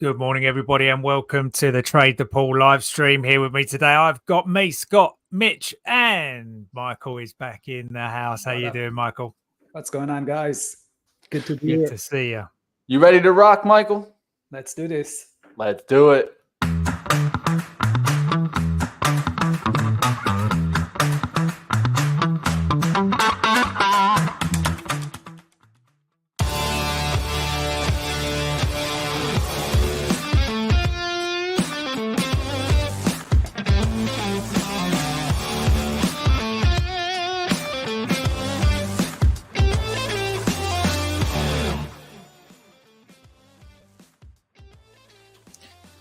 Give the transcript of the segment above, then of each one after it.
Good morning, everybody, and welcome to the Trade the Pool live stream. Here with me today, I've got me, Scott, Mitch, and Michael is back in the house. How you doing, Michael? What's going on, guys? Good to be Good here. to see you. You ready to rock, Michael? Let's do this. Let's do it.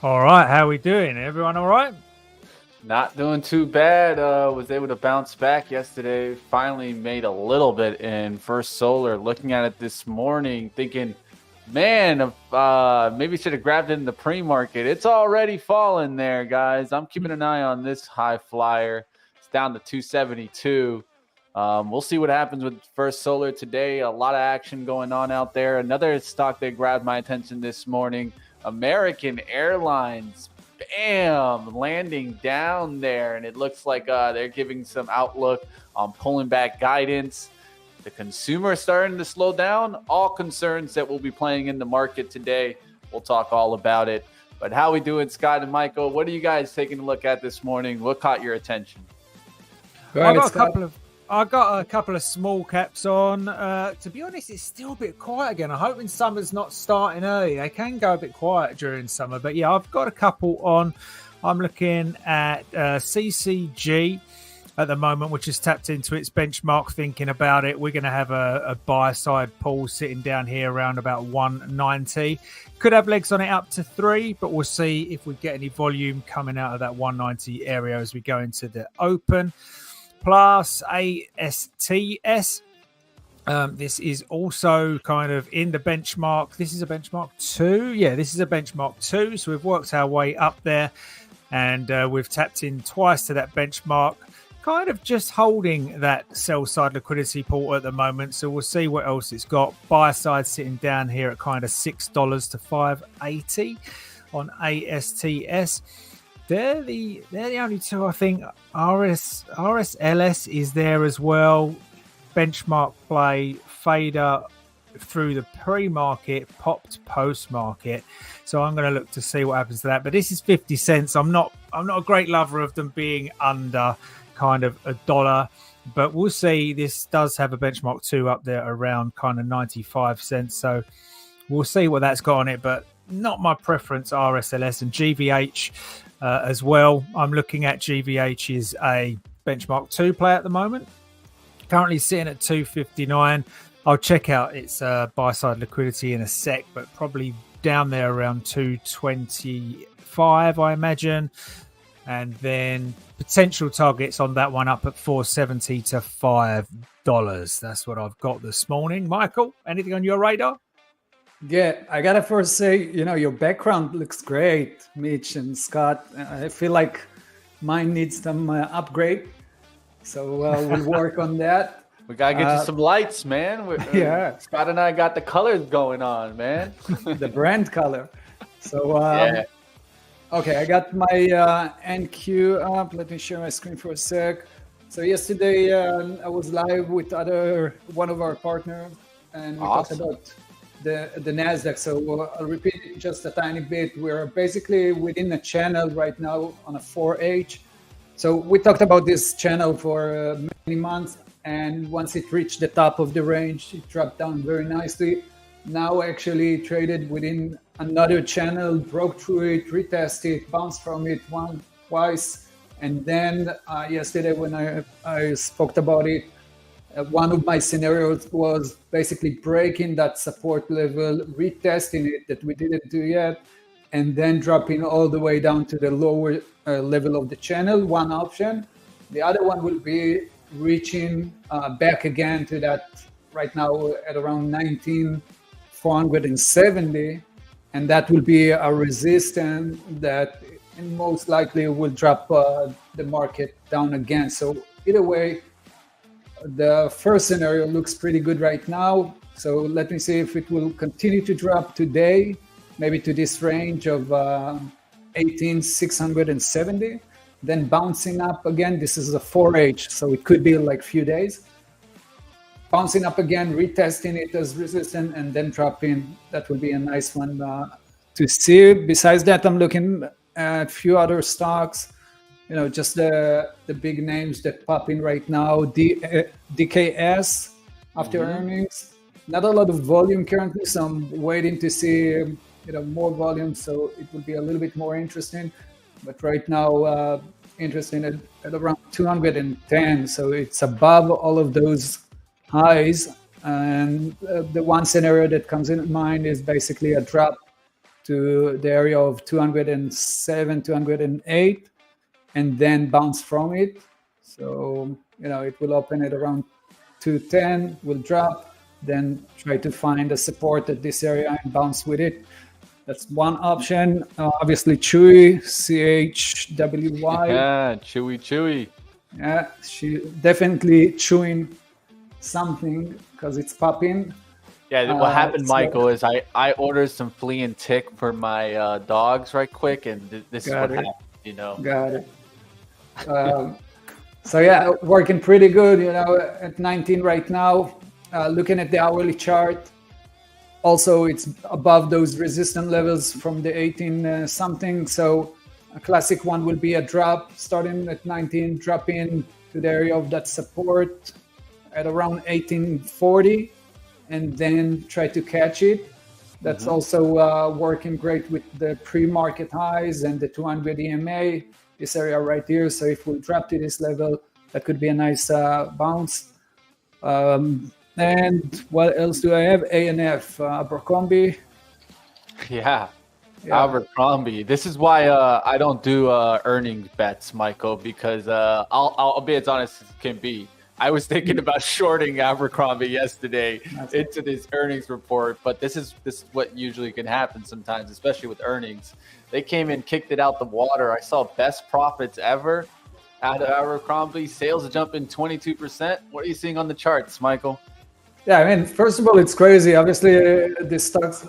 All right, how are we doing? Everyone all right? Not doing too bad. Was able to bounce back yesterday. Finally made a little bit in First Solar. Looking at it this morning, thinking, man, maybe should have grabbed it in the pre-market. It's already fallen there, guys. I'm keeping an eye on this high flyer. It's down to 272. We'll see what happens with First Solar today. A lot of action going on out there. Another stock that grabbed my attention this morning, American Airlines. Bam, landing down there, and it looks like they're giving some outlook on pulling back guidance. The consumer starting to slow down. All concerns that we'll be playing in the market today. We'll talk all about it. But how we doing, Scott and Michael? What are you guys taking a look at this morning? What caught your attention? I got a couple of small caps on. To be honest, it's still a bit quiet again. I'm hoping summer's not starting early. They can go a bit quiet during summer. But yeah, I've got a couple on. I'm looking at CCG at the moment, which is tapped into its benchmark, thinking about it. We're going to have a buy-side pull sitting down here around about 190. Could have legs on it up to 3, but we'll see if we get any volume coming out of that 190 area as we go into the open. Plus ASTS. This is also kind of in the benchmark. This is a benchmark 2. Yeah, this is a benchmark 2. So we've worked our way up there and we've tapped in twice to that benchmark. Kind of just holding that sell side liquidity pool at the moment. So we'll see what else it's got. Buy side sitting down here at kind of $6 to $5.80 on ASTS. They're the only two, I think. RSLS is there as well. Benchmark play, fader through the pre-market, popped post-market. So I'm going to look to see what happens to that. But this is 50 cents. I'm not a great lover of them being under kind of $1. But we'll see. This does have a benchmark 2 up there around kind of 95 cents. So we'll see what that's got on it. But not my preference, RSLS and GVH. As well, I'm looking at GVH is a benchmark 2 play at the moment. Currently sitting at 259. I'll check out its buy side liquidity in a sec, but probably down there around 225, I imagine. And then potential targets on that one up at $4.70 to $5. That's what I've got this morning. Michael, anything on your radar? Yeah, I gotta first say, your background looks great, Mitch and Scott. I feel like mine needs some upgrade, so we'll work on that. We gotta get you some lights, man. Yeah, Scott and I got the colors going on, man. The brand color. So yeah. Okay, I got my NQ up. Let me share my screen for a sec. So yesterday I was live with one of our partners, and we talked about the Nasdaq. So I'll repeat it just a tiny bit. We're basically within a channel right now on a 4H. So we talked about this channel for many months, and once it reached the top of the range, it dropped down very nicely. Now actually traded within another channel, broke through it, retested it, bounced from it twice, and then yesterday when I spoke about it, one of my scenarios was basically breaking that support level, retesting it that we didn't do yet, and then dropping all the way down to the lower level of the channel, one option. The other one will be reaching back again to that right now at around 19,470, and that will be a resistance that most likely will drop the market down again. So either way, the first scenario looks pretty good right now. So let me see if it will continue to drop today. maybe to this range of 18,670, then bouncing up again. This is a 4H, so it could be like few days. Bouncing up again, retesting it as resistance, and then dropping. That would be a nice one to see. Besides that, I'm looking at a few other stocks. Just the big names that pop in right now. DKS after earnings. Not a lot of volume currently, so I'm waiting to see more volume, so it will be a little bit more interesting. But right now, interesting at around 210, so it's above all of those highs. And the one scenario that comes in mind is basically a drop to the area of 207, 208, and then bounce from it. So it will open at around 210, will drop, then try to find a support at this area and bounce with it. That's one option. Obviously, Chewy, CHWY. Yeah, Chewy. Yeah, she definitely chewing something because it's popping. Yeah, what happened, Michael, is I ordered some flea and tick for my dogs right quick, and this is what happened, Got it. So yeah, working pretty good, at 19 right now. Looking at the hourly chart, also it's above those resistance levels from the 18 something. So a classic one will be a drop starting at 19, dropping to the area of that support at around 1840, and then try to catch it. That's also working great with the pre-market highs and the 200 EMA, this area right here. So if we drop to this level, that could be a nice bounce. And what else do I have? ANF, Abercrombie. Yeah, Abercrombie. This is why I don't do earnings bets, Michael, because I'll be as honest as can be. I was thinking about shorting Abercrombie yesterday into this earnings report, but this is what usually can happen sometimes, especially with earnings. They came in, kicked it out the water. I saw best profits ever out of Abercrombie. Sales jumping 22%. What are you seeing on the charts, Michael? Yeah, I mean, first of all, it's crazy. Obviously, the stocks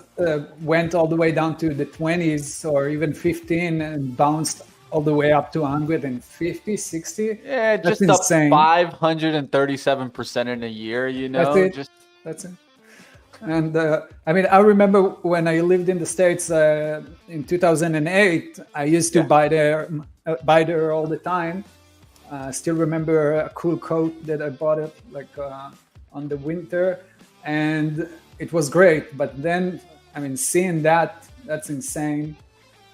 went all the way down to the 20s or even 15 and bounced all the way up to 150, 60. Yeah, just up 537% in a year, That's it. And I mean, I remember when I lived in the States in 2008, I used to buy there all the time. Still remember a cool coat that I bought it on the winter, and it was great. But then, I mean, seeing that's insane,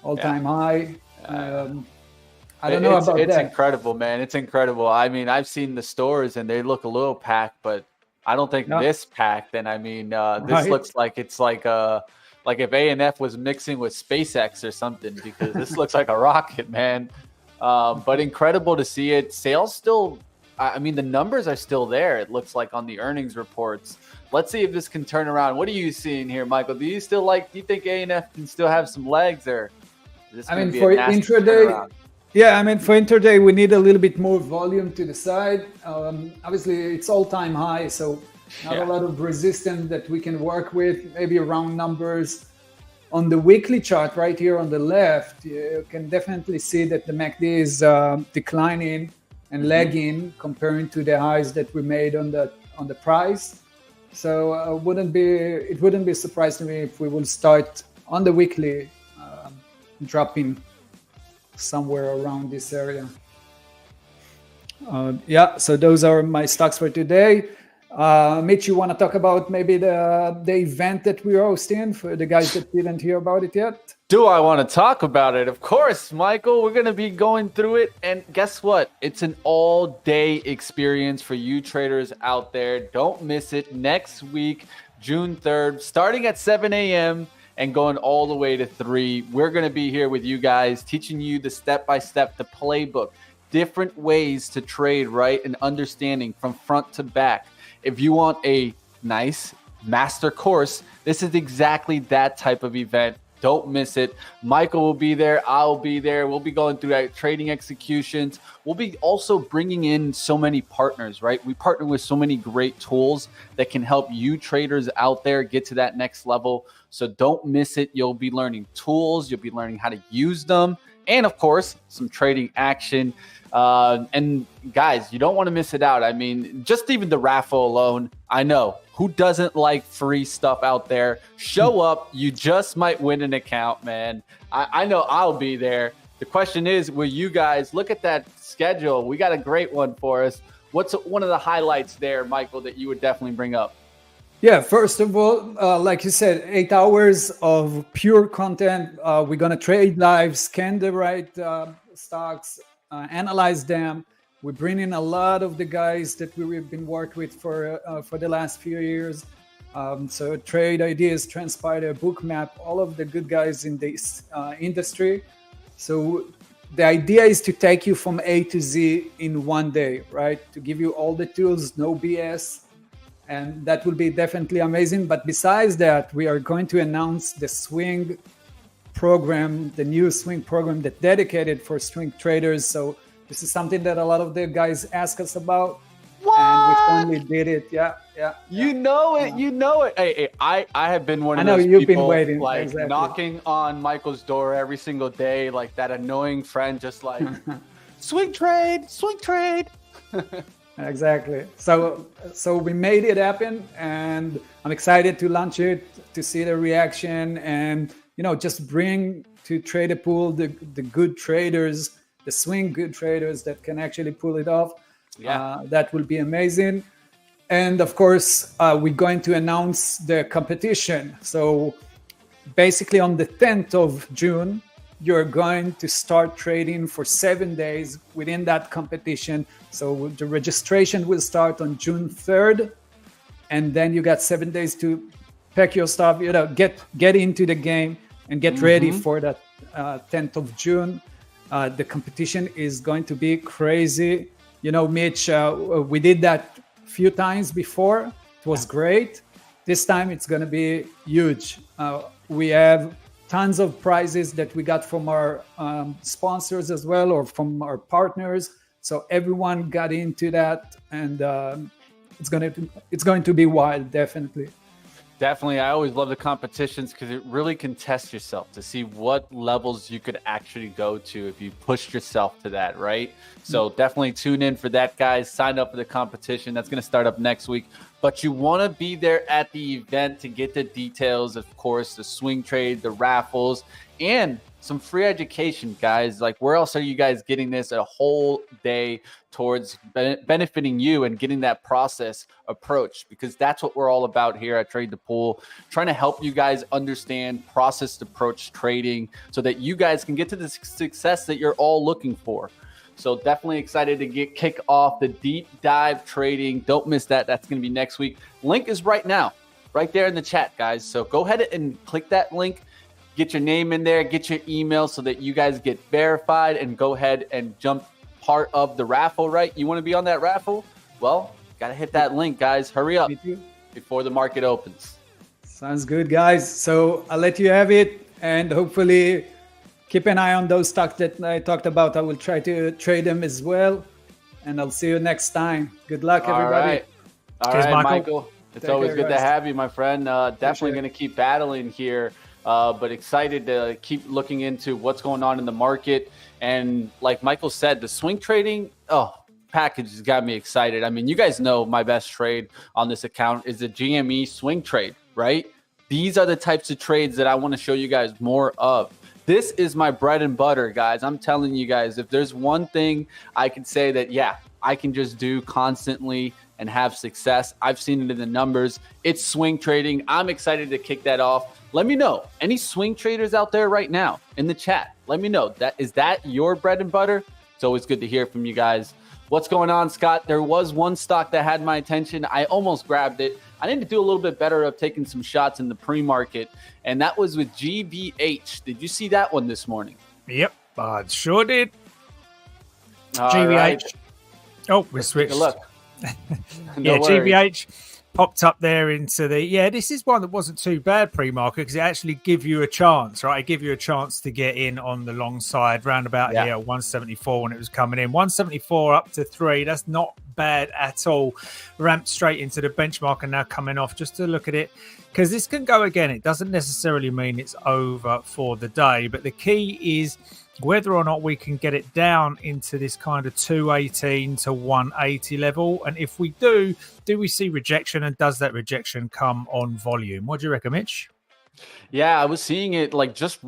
all-time high. I don't know about that. It's incredible, man. It's incredible. I mean, I've seen the stores and they look a little packed, but I don't think this packed. And I mean, this looks like it's like if ANF was mixing with SpaceX or something, because this looks like a rocket, man. But incredible to see it. Sales still, I mean, the numbers are still there. It looks like on the earnings reports. Let's see if this can turn around. What are you seeing here, Michael? Do you think ANF can still have some legs, or is this going to be a nasty turnaround? Yeah, I mean, for intraday, we need a little bit more volume to the side. Obviously, it's all-time high, so not a lot of resistance that we can work with, maybe round numbers. On the weekly chart right here on the left, you can definitely see that the MACD is declining and lagging comparing to the highs that we made on the price. So it wouldn't be a surprise to me if we will start on the weekly dropping somewhere around this area. So those are my stocks for today. Mitch, you want to talk about maybe the event that we're hosting for the guys that didn't hear about it yet? Do I want to talk about it? Of course, Michael. We're going to be going through it. And guess what? It's an all-day experience for you traders out there. Don't miss it. Next week, June 3rd, starting at 7 a.m., and going all the way to 3. We're going to be here with you guys, teaching you the step-by-step, the playbook, different ways to trade, right, and understanding from front to back. If you want a nice master course, this is exactly that type of event. Don't miss it. Michael will be there. I'll be there. We'll be going through trading executions. We'll be also bringing in so many partners, right? We partner with so many great tools that can help you traders out there get to that next level. So don't miss it. You'll be learning tools. You'll be learning how to use them. And of course, some trading action. And guys, you don't want to miss it out. I mean, just even the raffle alone, I know who doesn't like free stuff out there. Show up. You just might win an account, man. I know I'll be there. The question is, will you guys look at that schedule? We got a great one for us. What's one of the highlights there, Michael, that you would definitely bring up? Yeah, first of all, like you said, 8 hours of pure content. We're going to trade live, scan the right stocks, analyze them. We bring in a lot of the guys that we've been working with for the last few years. So Trade Ideas, Transpider, Bookmap, all of the good guys in this industry. So the idea is to take you from A to Z in one day, right? To give you all the tools, no BS. And that will be definitely amazing. But besides that, we are going to announce the swing program, the new swing program that's dedicated for swing traders. So this is something that a lot of the guys ask us about. What? And we finally did it. Yeah. You know it. Hey, I have been one of I know those you've people been waiting, like exactly. knocking on Michael's door every single day, like that annoying friend, just like swing trade. Exactly. So we made it happen, and I'm excited to launch it, to see the reaction, and just bring to Trader Pool the good traders, the swing good traders that can actually pull it off. Yeah, that will be amazing. And of course, we're going to announce the competition. So basically, on the 10th of June, you're going to start trading for 7 days within that competition. So the registration will start on June 3rd, and then you got 7 days to pack your stuff, get into the game and get ready for that 10th of June. The competition is going to be crazy. Mitch, we did that a few times before. It was great. This time it's going to be huge. We have tons of prizes that we got from our sponsors as well, or from our partners. So everyone got into that, and it's going to be wild, definitely. Definitely. I always love the competitions because it really can test yourself to see what levels you could actually go to if you pushed yourself to that, right? So definitely tune in for that, guys. Sign up for the competition. That's going to start up next week. But you want to be there at the event to get the details, of course, the swing trade, the raffles, and some free education, guys. Like, where else are you guys getting this? A whole day towards benefiting you and getting that process approach, because that's what we're all about here at Trade the Pool, trying to help you guys understand process approach trading so that you guys can get to the success that you're all looking for. So definitely excited to kick off the deep dive trading. Don't miss that. That's going to be next week. Link is right now, right there in the chat, guys. So go ahead and click that link. Get your name in there, get your email so that you guys get verified, and go ahead and jump part of the raffle, right? You want to be on that raffle? Well, got to hit that link, guys. Hurry up before the market opens. Sounds good, guys. So I'll let you have it, and hopefully keep an eye on those stocks that I talked about. I will try to trade them as well, and I'll see you next time. Good luck, everybody. All right, Michael. It's always good to have you, my friend. Definitely going to keep battling here. But excited to keep looking into what's going on in the market. And like Michael said, the swing trading package has got me excited. I mean, you guys know my best trade on this account is the GME swing trade, right? These are the types of trades that I want to show you guys more of. This is my bread and butter, guys. I'm telling you guys, if there's one thing I can say that, I can just do constantly and have success. I've seen it in the numbers. It's swing trading. I'm excited to kick that off. Let me know. Any swing traders out there right now in the chat? Let me know. Is that your bread and butter? It's always good to hear from you guys. What's going on, Scott? There was one stock that had my attention. I almost grabbed it. I need to do a little bit better of taking some shots in the pre-market, and that was with GVH. Did you see that one this morning? Yep, I sure did. All GVH. Right. Oh, we switched. Look. GVH. popped up there into the, this is one that wasn't too bad pre-market because it actually give you a chance, right? It give you a chance to get in on the long side round about here at 174 when it was coming in. 174 up to 3, that's not bad at all. Ramped straight into the benchmark and now coming off. Just to look at it, because this can go again. It doesn't necessarily mean it's over for the day, but the key is whether or not we can get it down into this kind of 218 to 180 level. And if we do we see rejection, and does that rejection come on volume? What do you reckon, Mitch? Yeah, I was seeing it like just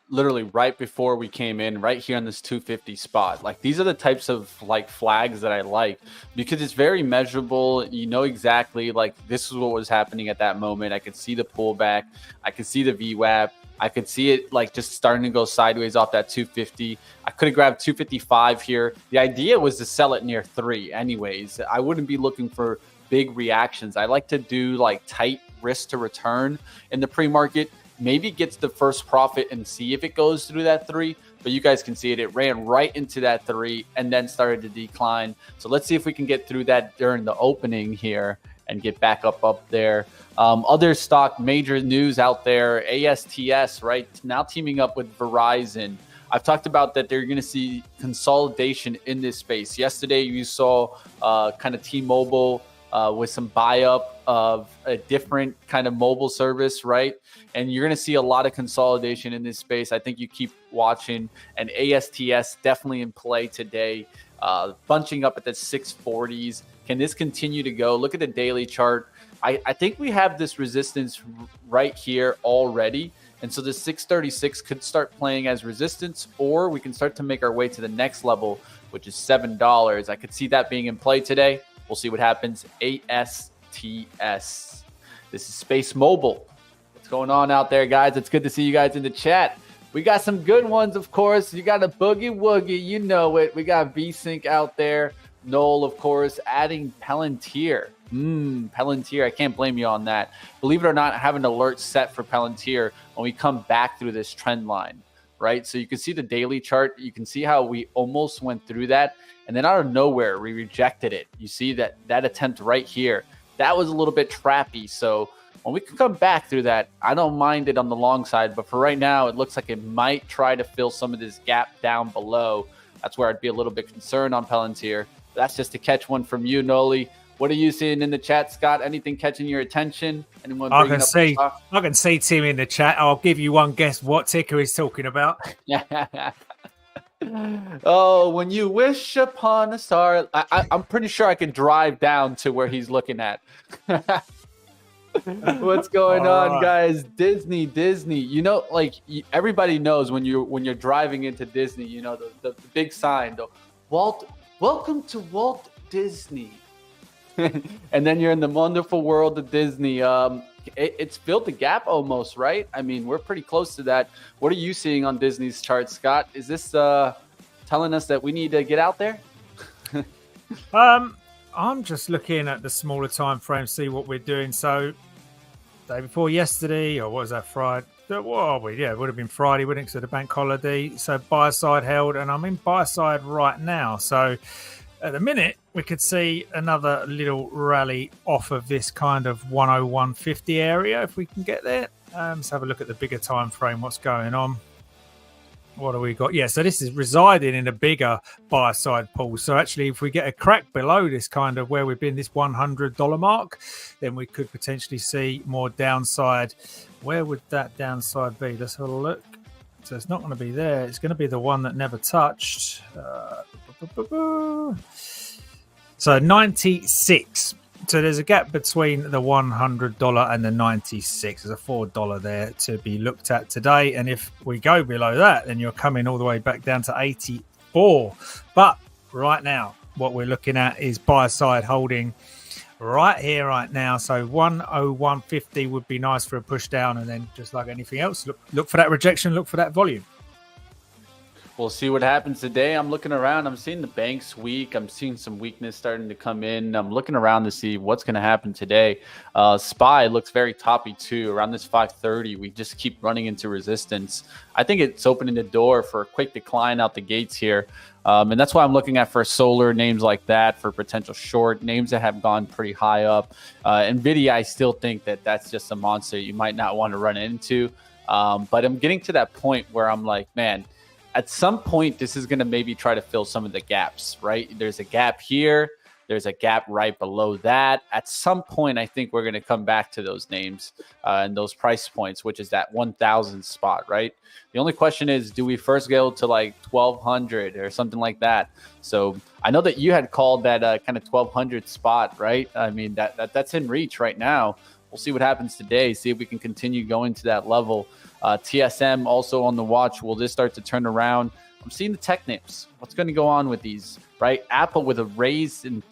literally right before we came in, right here on this 250 spot. Like these are the types of like flags that I like because it's very measurable. You know exactly like this is what was happening at that moment. I could see the pullback. I could see the VWAP. I could see it like just starting to go sideways off that 250. I could have grabbed 255 here. The idea was to sell it near 3 anyways. I wouldn't be looking for big reactions. I like to do like tight risk to return in the pre-market. Maybe gets the first profit and see if it goes through that 3. But you guys can see it. It ran right into that 3 and then started to decline. So let's see if we can get through that during the opening here and get back up there. Other stock major news out there, ASTS, right? Now teaming up with Verizon. I've talked about that they're going to see consolidation in this space. Yesterday, you saw kind of T-Mobile with some buy-up of a different kind of mobile service, right? And you're going to see a lot of consolidation in this space. I think you keep watching. And ASTS definitely in play today, bunching up at the 640s. Can this continue to go? Look at the daily chart. I think we have this resistance right here already. And so the 636 could start playing as resistance, or we can start to make our way to the next level, which is $7. I could see that being in play today. We'll see what happens. ASTS. This is Space Mobile. What's going on out there, guys? It's good to see you guys in the chat. We got some good ones, of course. You got a Boogie Woogie. You know it. We got VSync out there. Noel, of course, adding Palantir. Palantir. I can't blame you on that. Believe it or not, I have an alert set for Palantir when we come back through this trend line, right? So you can see the daily chart. You can see how we almost went through that. And then out of nowhere, we rejected it. You see that attempt right here. That was a little bit trappy. So when we can come back through that, I don't mind it on the long side. But for right now, it looks like it might try to fill some of this gap down below. That's where I'd be a little bit concerned on Palantir. That's just to catch one from you, Noli. What are you seeing in the chat, Scott? Anything catching your attention? Anyone? I can see Tim in the chat. I'll give you one guess what ticker he's talking about. Oh, when you wish upon a star. I'm pretty sure I can drive down to where he's looking at. What's going on, guys? Disney. You know, like everybody knows when you're driving into Disney, you know the big sign, welcome to Walt Disney. And then you're in the wonderful world of Disney. It's filled the gap almost, right? I mean, we're pretty close to that. What are you seeing on Disney's chart, Scott? Is this telling us that we need to get out there? I'm just looking at the smaller time frame, see what we're doing. So, day before yesterday, or what was that, Friday? What are we? Yeah, it would have been Friday, wouldn't it? Because of the bank holiday. So, buy side held, and I'm in buy side right now. So, at the minute, we could see another little rally off of this kind of 101.50 area if we can get there. Let's have a look at the bigger time frame. What's going on? What do we got? Yeah, so this is residing in a bigger buy side pool. So actually, if we get a crack below this kind of where we've been, this $100 mark, then we could potentially see more downside. Where would that downside be? Let's have a look. So it's not going to be there. It's going to be the one that never touched. So 96. So there's a gap between the $100 and the 96. There's a $4 there to be looked at today. And if we go below that, then you're coming all the way back down to 84. But right now, what we're looking at is buy side holding right here, right now. So 101.50 would be nice for a push down. And then just like anything else, look for that rejection, look for that volume. We'll see what happens today. I'm looking around. I'm seeing the banks weak. I'm seeing some weakness starting to come in. I'm looking around to see what's going to happen today. SPY looks very toppy too. Around this 530, we just keep running into resistance. I think it's opening the door for a quick decline out the gates here. And that's why I'm looking at for solar names like that, for potential short names that have gone pretty high up. NVIDIA, I still think that that's just a monster you might not want to run into. But I'm getting to that point where I'm like, man, at some point, this is going to maybe try to fill some of the gaps, right? There's a gap here. There's a gap right below that. At some point, I think we're going to come back to those names and those price points, which is that 1,000 spot, right? The only question is, do we first go to like 1,200 or something like that? So I know that you had called that kind of 1,200 spot, right? I mean, that's in reach right now. We'll see what happens today, see if we can continue going to that level. TSM also on the watch. Will this start to turn around? I'm seeing the tech names. What's going to go on with these, right? Apple with a raise in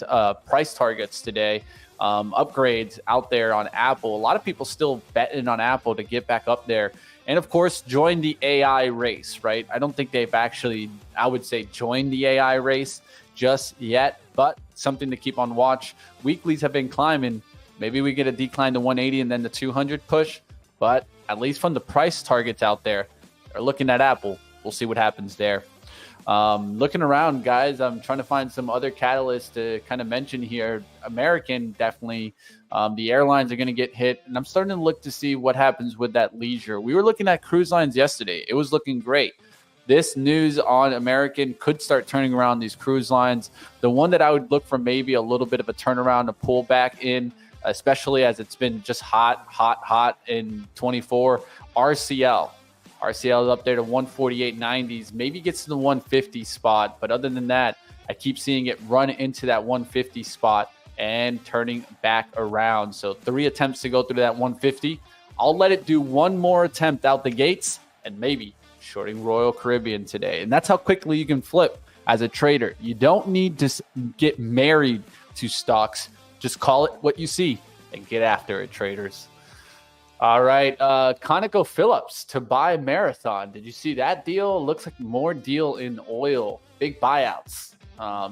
price targets today. Upgrades out there on Apple. A lot of people still betting on Apple to get back up there. And of course, join the AI race, right? I don't think they've actually, I would say, joined the AI race just yet, but something to keep on watch. Weeklies have been climbing. Maybe we get a decline to 180 and then the 200 push. But at least from the price targets out there, they're looking at Apple. We'll see what happens there. Looking around, guys, I'm trying to find some other catalysts to kind of mention here. American, definitely. The airlines are going to get hit. And I'm starting to look to see what happens with that leisure. We were looking at cruise lines yesterday. It was looking great. This news on American could start turning around these cruise lines. The one that I would look for maybe a little bit of a turnaround, a pullback in, especially as it's been just hot in 24. RCL is up there to 148.90s, maybe gets to the 150 spot. But other than that, I keep seeing it run into that 150 spot and turning back around. So 3 attempts to go through that 150. I'll let it do one more attempt out the gates and maybe shorting Royal Caribbean today. And that's how quickly you can flip as a trader. You don't need to get married to stocks. Just call it what you see and get after it, traders. All right. ConocoPhillips to buy Marathon. Did you see that deal? Looks like more deal in oil. Big buyouts.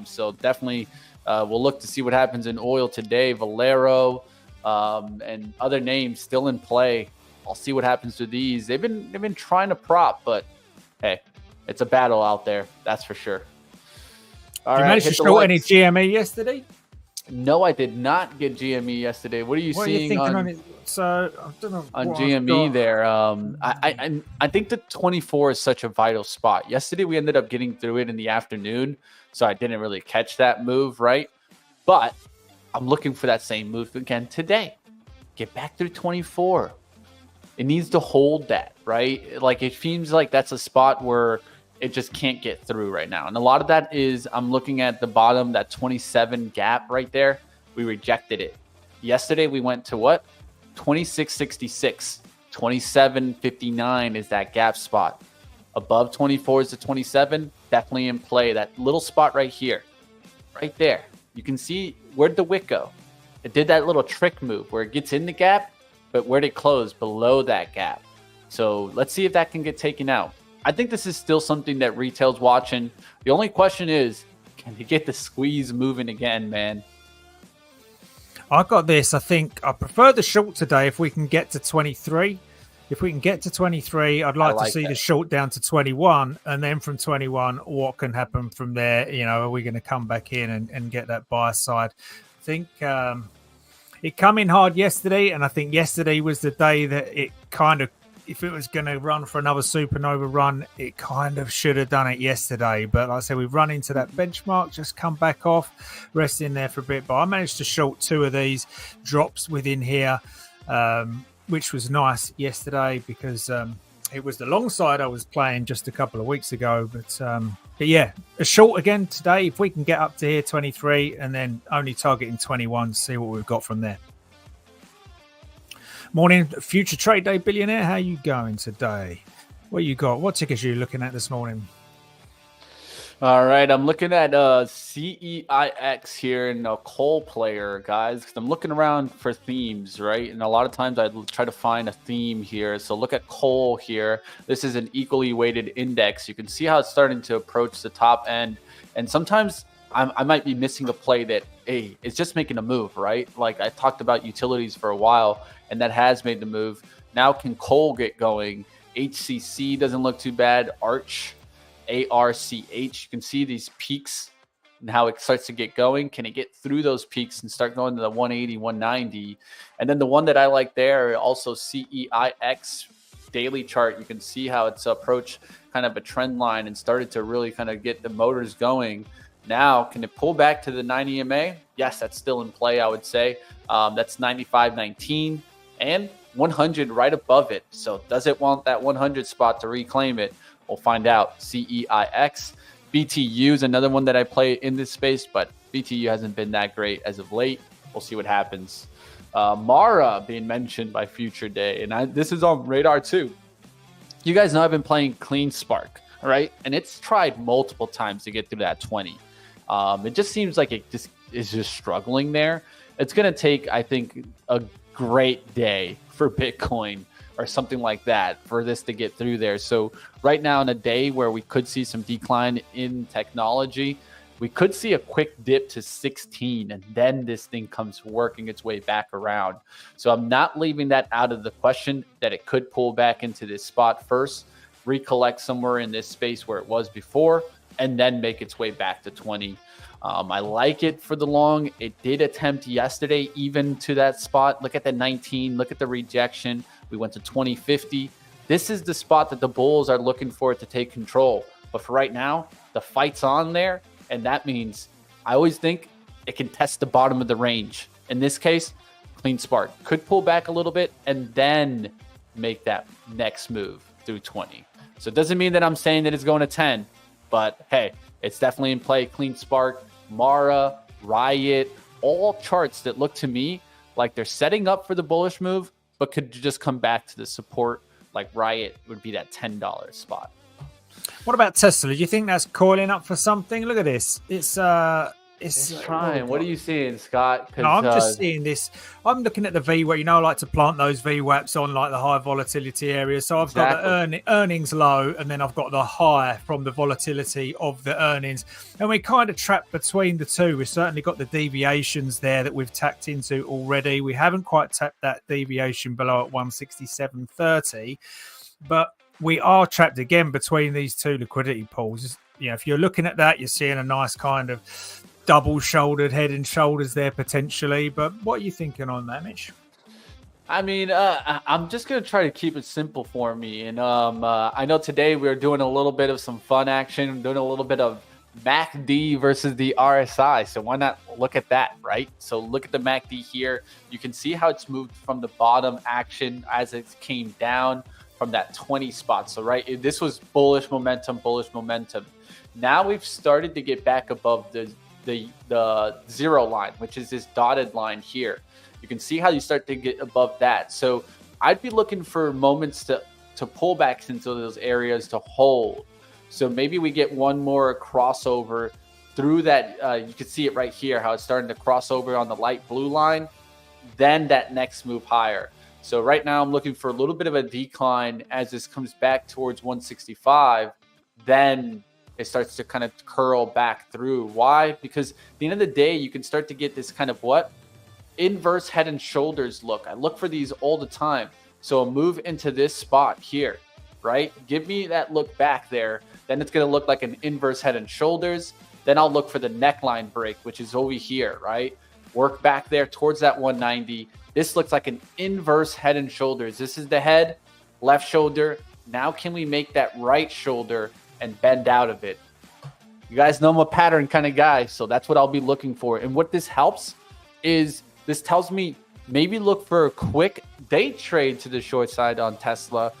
So definitely we'll look to see what happens in oil today. Valero and other names still in play. I'll see what happens to these. They've been trying to prop, but hey, it's a battle out there. That's for sure. All right. Did you manage to short any GME yesterday? No, I did not get GME yesterday. What are you seeing on it? So I don't know on GME there? I think the 24 is such a vital spot. Yesterday we ended up getting through it in the afternoon, so I didn't really catch that move, right? But I'm looking for that same move again today. Get back through 24. It needs to hold that, right? Like it seems like that's a spot where it just can't get through right now. And a lot of that is I'm looking at the bottom, that 27 gap right there. We rejected it. Yesterday we went to what? 26.66. 27.59 is that gap spot. Above 24 is the 27. Definitely in play. That little spot right here. Right there. You can see where'd the wick go? It did that little trick move where it gets in the gap, but where'd it close? Below that gap. So let's see if that can get taken out. I think this is still something that retail's watching. The only question is, can they get the squeeze moving again, man? I got this. I think I prefer the short today if we can get to 23. If we can get to 23, I'd like to see the short down to 21. And then from 21, what can happen from there? You know, are we going to come back in and get that buy side? I think it came in hard yesterday. And I think yesterday was the day that it kind of, if it was going to run for another supernova run, it kind of should have done it yesterday. But like I said, we've run into that benchmark, just come back off, rest in there for a bit. But I managed to short 2 of these drops within here, which was nice yesterday because it was the long side I was playing just a couple of weeks ago. But yeah, a short again today. If we can get up to here, 23, and then only targeting 21, see what we've got from there. Morning, future trade day billionaire. How you going today? What you got? What tickets are you looking at this morning? All right, I'm looking at CEIX here and a coal player, guys, because I'm looking around for themes, right? And a lot of times I try to find a theme here. So look at coal here. This is an equally weighted index. You can see how it's starting to approach the top end. And sometimes I might be missing a play that, hey, it's just making a move, right? Like I talked about utilities for a while, and that has made the move. Now can coal get going? HCC doesn't look too bad. ARCH. You can see these peaks and how it starts to get going. Can it get through those peaks and start going to the 180, 190? And then the one that I like there, also CEIX daily chart, you can see how it's approached kind of a trend line and started to really kind of get the motors going. Now, can it pull back to the 90 EMA? Yes, that's still in play, I would say. That's 95.19 and 100 right above it. So does it want that 100 spot to reclaim it? We'll find out. CEIX. BTU is another one that I play in this space, but BTU hasn't been that great as of late. We'll see what happens. Mara being mentioned by Future Day, and this is on radar too. You guys know I've been playing Clean Spark, right? And it's tried multiple times to get through that 20. It just seems like it just is just struggling there. It's going to take, I think, a great day for Bitcoin or something like that for this to get through there. So right now, in a day where we could see some decline in technology, we could see a quick dip to 16, and then this thing comes working its way back around. So I'm not leaving that out of the question that it could pull back into this spot first, recollect somewhere in this space where it was before, and then make its way back to 20. I like it for the long. It did attempt yesterday even to that spot. Look at the 19. Look at the rejection. We went to 2050. This is the spot that the bulls are looking for it to take control. But for right now, the fight's on there. And that means I always think it can test the bottom of the range. In this case, Clean Spark could pull back a little bit and then make that next move through 20. So it doesn't mean that I'm saying that it's going to 10. But hey, it's definitely in play. Clean Spark, Mara, Riot, all charts that look to me like they're setting up for the bullish move, but could just come back to the support. Like Riot would be that $10 spot. What about Tesla? Do you think that's coiling up for something? Look at this. It's trying. What are you seeing, Scott? No, I'm just seeing this. I'm looking at the VWAP. You know, I like to plant those VWAPs on like the high volatility areas. So I've got the earnings low, and then I've got the high from the volatility of the earnings. And we kind of trapped between the two. We've certainly got the deviations there that we've tapped into already. We haven't quite tapped that deviation below at 167.30, but we are trapped again between these two liquidity pools. You know, if you're looking at that, you're seeing a nice kind of double-shouldered head and shoulders there potentially. But what are you thinking on that, Mitch? I mean, I'm just going to try to keep it simple for me. And I know today we're doing a little bit of some fun action, doing a little bit of MACD versus the RSI. So why not look at that, right? So look at the MACD here. You can see how it's moved from the bottom action as it came down from that 20 spot. So right, this was bullish momentum. Now we've started to get back above the zero line, which is this dotted line here. You can see how you start to get above that. So I'd be looking for moments to pull back into those areas to hold. So maybe we get one more crossover through that. You can see it right here, how it's starting to cross over on the light blue line, then that next move higher. So right now I'm looking for a little bit of a decline as this comes back towards 165, then it starts to kind of curl back through. Why? Because at the end of the day, you can start to get this kind of inverse head and shoulders look. I look for these all the time. So a move into this spot here, right? Give me that look back there. Then it's going to look like an inverse head and shoulders. Then I'll look for the neckline break, which is over here, right? Work back there towards that 190. This looks like an inverse head and shoulders. This is the head, left shoulder. Now can we make that right shoulder and bend out of it? You guys know I'm a pattern kind of guy, so that's what I'll be looking for. And what this helps is this tells me maybe look for a quick day trade to the short side on Tesla.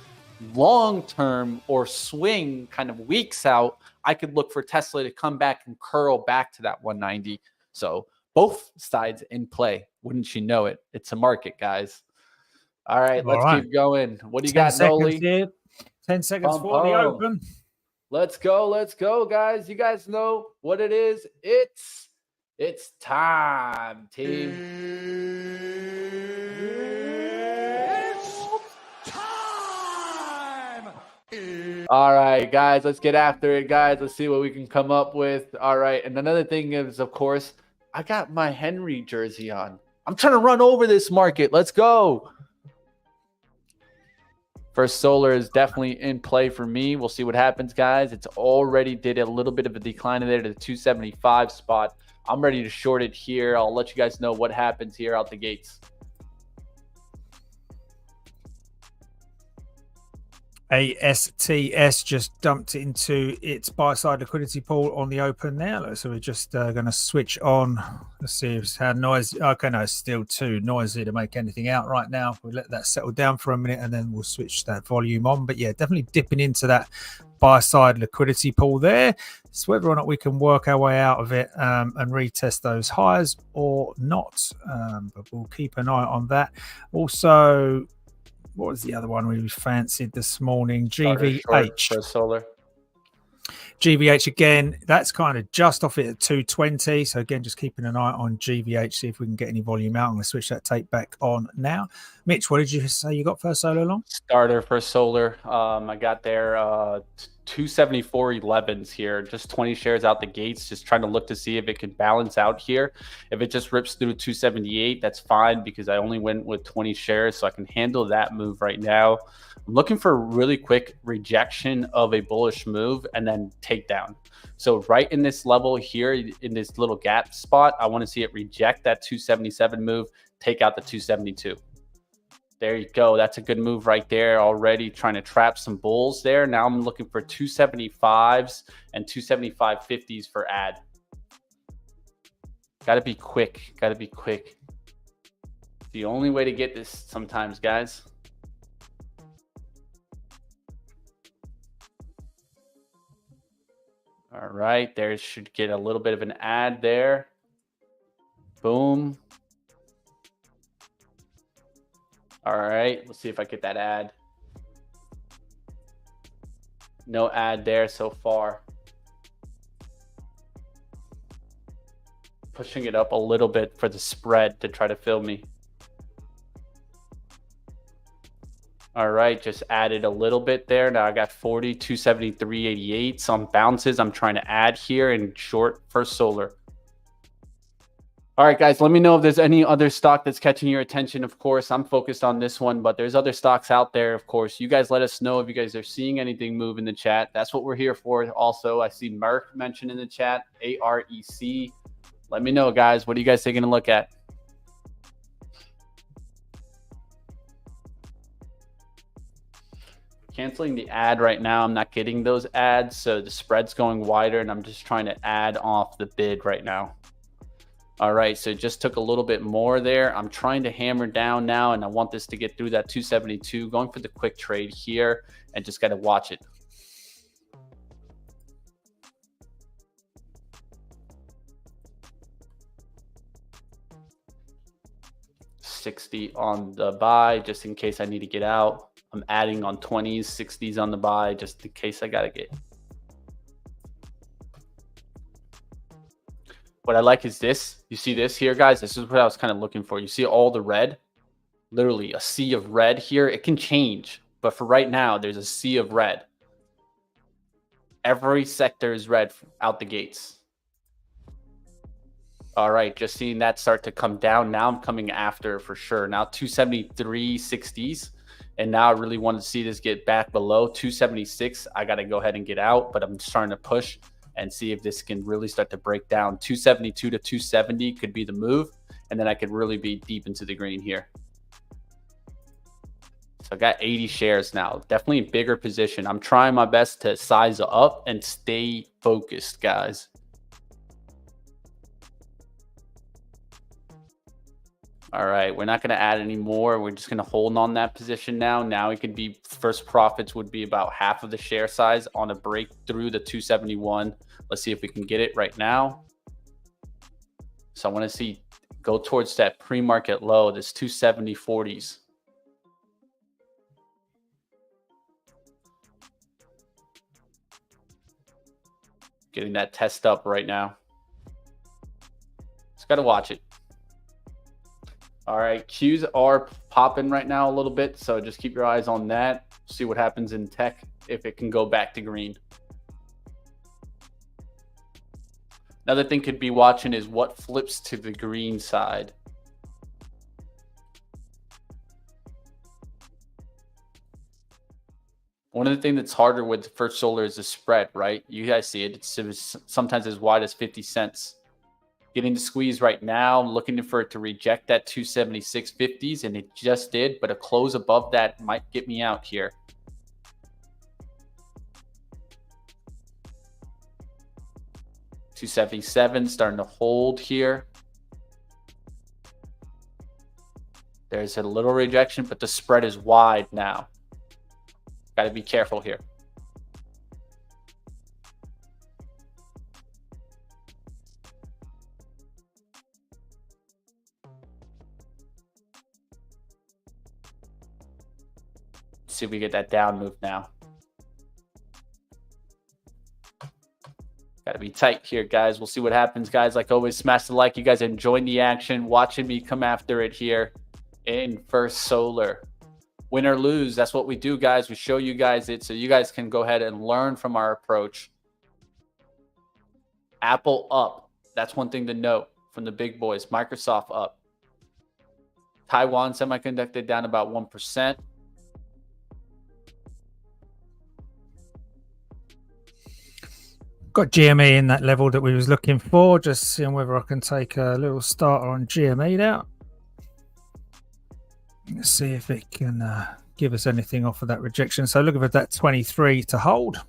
Long term or swing kind of weeks out, I could look for Tesla to come back and curl back to that 190. So both sides in play. Wouldn't you know it? It's a market, guys. All right, let's keep going. What do you got, Noli? 10 seconds for the open. Let's go, guys. You guys know what it is. It's time, team. It's time. All right, guys, let's get after it, guys. Let's see what we can come up with. All right, and another thing is, of course, I got my Henry jersey on. I'm trying to run over this market. Let's go. First solar is definitely in play for me. We'll see what happens, guys. It's already did a little bit of a decline there to the 275 spot. I'm ready to short it here. I'll let you guys know what happens here out the gates. ASTS just dumped into its buy-side liquidity pool on the open now. So we're just going to switch on. Let's see if it's how noisy. Okay, no, it's still too noisy to make anything out right now. We'll let that settle down for a minute and then we'll switch that volume on. But yeah, definitely dipping into that buy-side liquidity pool there. So whether or not we can work our way out of it and retest those highs or not. But we'll keep an eye on that. Also, what was the other one we fancied this morning? GVH. For solar. GVH again, that's kind of just off it at 220. So again, just keeping an eye on GVH, see if we can get any volume out. I'm going to switch that tape back on now. Mitch, what did you say you got first solo long? Starter for solar. I got there 274.11s here, just 20 shares out the gates, just trying to look to see if it can balance out here. If it just rips through 278, that's fine because I only went with 20 shares, so I can handle that move right now. I'm looking for a really quick rejection of a bullish move and then takedown. So right in this level here, in this little gap spot, I want to see it reject that 277 move, take out the 272. There you go. That's a good move right there already, trying to trap some bulls there. Now I'm looking for 275s and 275.50s for add. Got to be quick. Got to be quick. The only way to get this sometimes, guys. All right. There should get a little bit of an add there. Boom. All right, let's see if I get that ad. No ad there so far. Pushing it up a little bit for the spread to try to fill me. All right, just added a little bit there. Now I got 40, 273.88. Some bounces I'm trying to add here and short for solar. All right, guys, let me know if there's any other stock that's catching your attention. Of course, I'm focused on this one, but there's other stocks out there, of course. You guys let us know if you guys are seeing anything move in the chat. That's what we're here for. Also, I see Merck mentioned in the chat, AREC. Let me know, guys. What are you guys taking a look at? Canceling the ad right now. I'm not getting those ads, so the spread's going wider, and I'm just trying to add off the bid right now. All right, so it just took a little bit more there. I'm trying to hammer down now, and I want this to get through that 272. Going for the quick trade here, and just got to watch it. $60 on the buy, just in case I need to get out. I'm adding on 20s, 60s on the buy, just in case I got to get. What I like is this. You see this here, guys? This is what I was kind of looking for. You see all the red? Literally a sea of red here. It can change, but for right now, there's a sea of red. Every sector is red out the gates. All right, just seeing that start to come down. Now I'm coming after for sure. Now 273.60s. And now I really want to see this get back below 276. I got to go ahead and get out, but I'm starting to push and see if this can really start to break down. 272 to 270 could be the move, and then I could really be deep into the green here. So I got 80 shares now. Definitely a bigger position. I'm trying my best to size up and stay focused, guys. All right, we're not going to add any more. We're just going to hold on that position now. Now it could be first profits would be about half of the share size on a break through the 271. Let's see if we can get it right now. So I want to see go towards that pre-market low, this 270.40s. Getting that test up right now. Just got to watch it. All right, Qs are popping right now a little bit, so just keep your eyes on that. See what happens in tech if it can go back to green. Another thing could be watching is what flips to the green side. One of the things that's harder with First Solar is the spread, right? You guys see it. It's sometimes as wide as 50 cents. Getting the squeeze right now, looking for it to reject that 276.50s, and it just did, but a close above that might get me out here. $277 starting to hold here. There's a little rejection, but the spread is wide now. Got to be careful here. Let's see if we get that down move now. Got to be tight here, guys. We'll see what happens, guys. Like always, smash the like. You guys enjoying the action, watching me come after it here in First Solar. Win or lose, that's what we do, guys. We show you guys it so you guys can go ahead and learn from our approach. Apple up. That's one thing to note from the big boys. Microsoft up. Taiwan Semiconductor down about 1%. Got GME in that level that we was looking for. Just seeing whether I can take a little starter on GME now. Let's see if it can give us anything off of that rejection. So looking for that 23 to hold.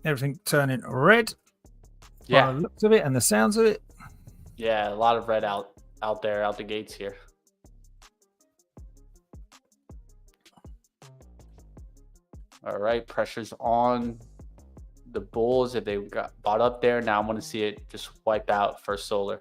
Everything turning red. Yeah. By the looks of it and the sounds of it. Yeah, a lot of red out there, out the gates here. All right, pressure's on the bulls. If they got bought up there, now I want to see it just wipe out First Solar.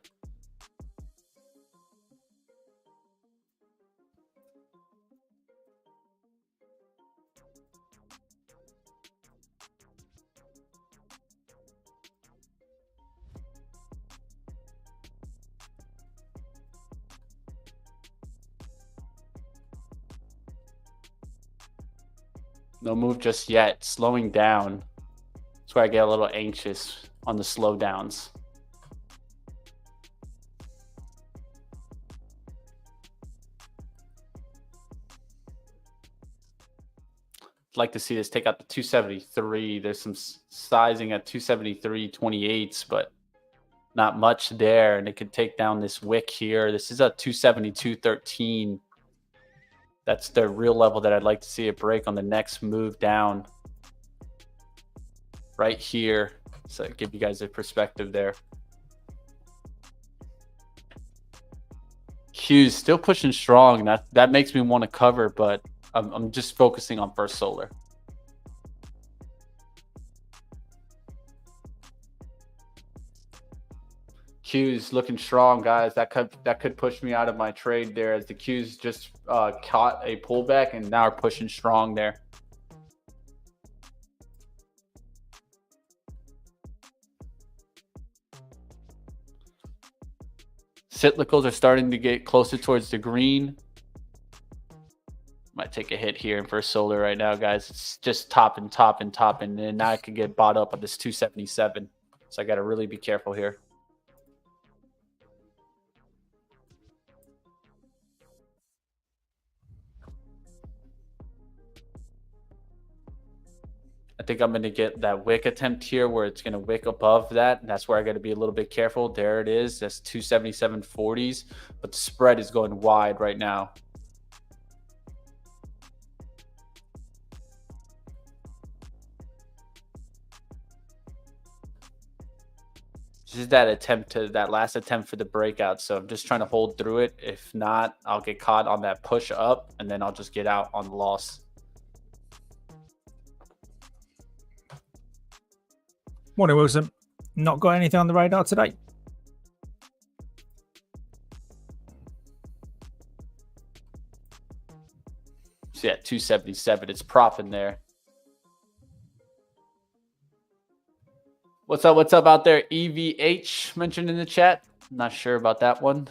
No move just yet. Slowing down. That's where I get a little anxious on the slowdowns. I'd like to see this take out the 273. There's some sizing at 273.28s, but not much there. And it could take down this wick here. This is a 272.13. That's the real level that I'd like to see it break on the next move down. Right here. So give you guys a perspective there. Q's still pushing strong. That makes me want to cover, but I'm just focusing on First Solar. Q's looking strong, guys. That could push me out of my trade there, as the Q's just caught a pullback and now are pushing strong there. Cyclicals are starting to get closer towards the green. Might take a hit here in First Solar right now, guys. It's just topping, and now I could get bought up on this 277. So I got to really be careful here. I think I'm going to get that wick attempt here where it's going to wick above that. And that's where I got to be a little bit careful. There it is. That's 277.40s. But the spread is going wide right now. This is that last attempt for the breakout. So I'm just trying to hold through it. If not, I'll get caught on that push up and then I'll just get out on the loss. Morning, Wilson. Not got anything on the radar today? So yeah, 277. It's propping there. What's up out there? EVH mentioned in the chat. I'm not sure about that one.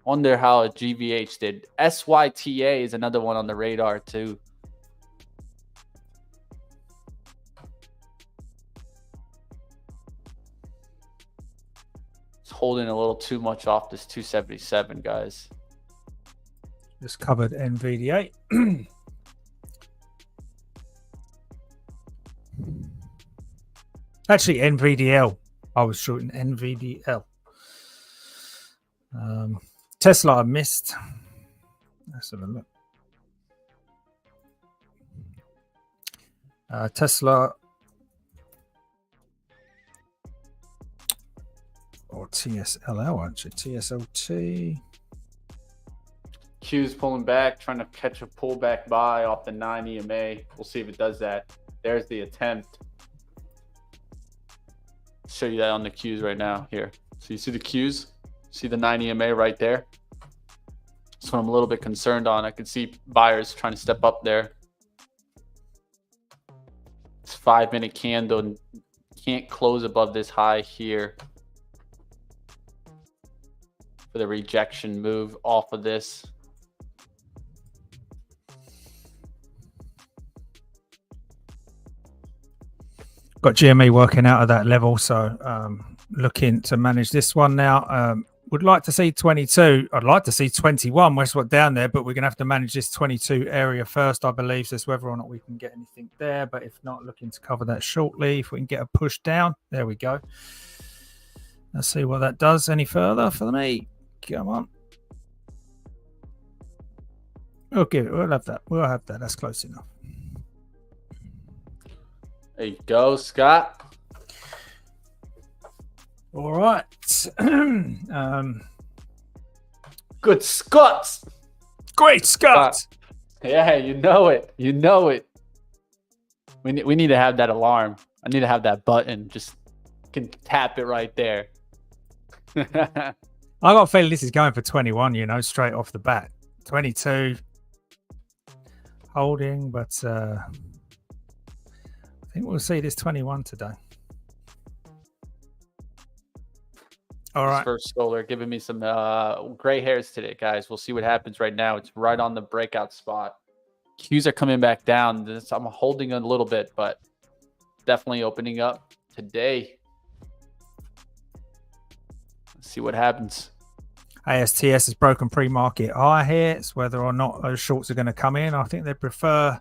Wonder how GVH did. SYTA is another one on the radar too. It's holding a little too much off this 277, guys. Just covered NVDA. Actually, NVDL. I was shooting NVDL. Tesla I missed. Let's have a look. Tesla or TSLL, actually. TSLT. Q's pulling back, trying to catch a pullback buy off the 9 EMA. We'll see if it does that. There's the attempt. Show you that on the Q's right now. Here. So you see the Q's? See the 9 EMA right there? That's what I'm a little bit concerned on. I can see buyers trying to step up there. It's 5-minute candle. Can't close above this high here for the rejection move off of this. Got GME working out of that level, so looking to manage this one now. Would like to see 22. I'd like to see 21. Westwood down there, but we're going to have to manage this 22 area first, I believe. So it's whether or not we can get anything there. But if not, looking to cover that shortly. If we can get a push down, there we go. Let's see what that does any further for me. Come on. We'll give it. We'll have that. We'll have that. That's close enough. There you go, Scott. All right. Good Scots. Great Scott. Yeah, you know it. You know it. We need to have that alarm. I need to have that button. Just can tap it right there. I got a feeling this is going for 21, you know, straight off the bat. 22 holding, but I think we'll see this 21 today. All right. First solar giving me some gray hairs today, guys. We'll see what happens right now. It's right on the breakout spot. Qs are coming back down. I'm holding a little bit, but definitely opening up today. Let's see what happens. ASTS has broken pre-market high here. It's whether or not those shorts are going to come in. I think they prefer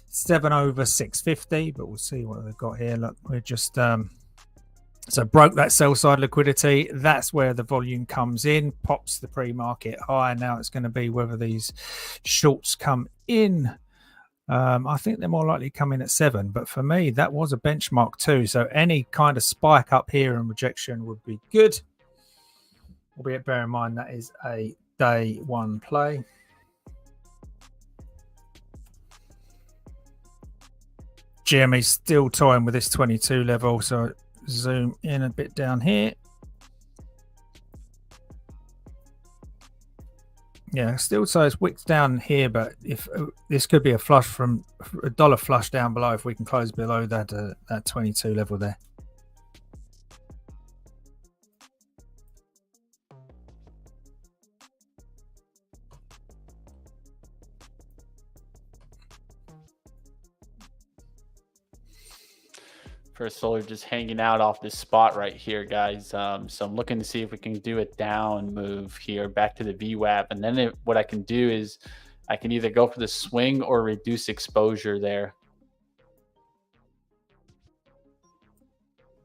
7 over 650, but we'll see what they've got here. Look, we're just so broke that sell side liquidity. That's where the volume comes in, pops the pre-market high. Now it's going to be whether these shorts come in. I think they're more likely to come in at 7, but for me, that was a benchmark too. So any kind of spike up here and rejection would be good. Albeit bear in mind that is a day one play. GME's still toying with this 22 level, so zoom in a bit down here. Yeah, still so it's wicked down here, but if this could be a flush from a dollar flush down below, if we can close below that that 22 level there. First solar just hanging out off this spot right here, guys. So I'm looking to see if we can do a down move here back to the VWAP. And then what I can do is I can either go for the swing or reduce exposure there.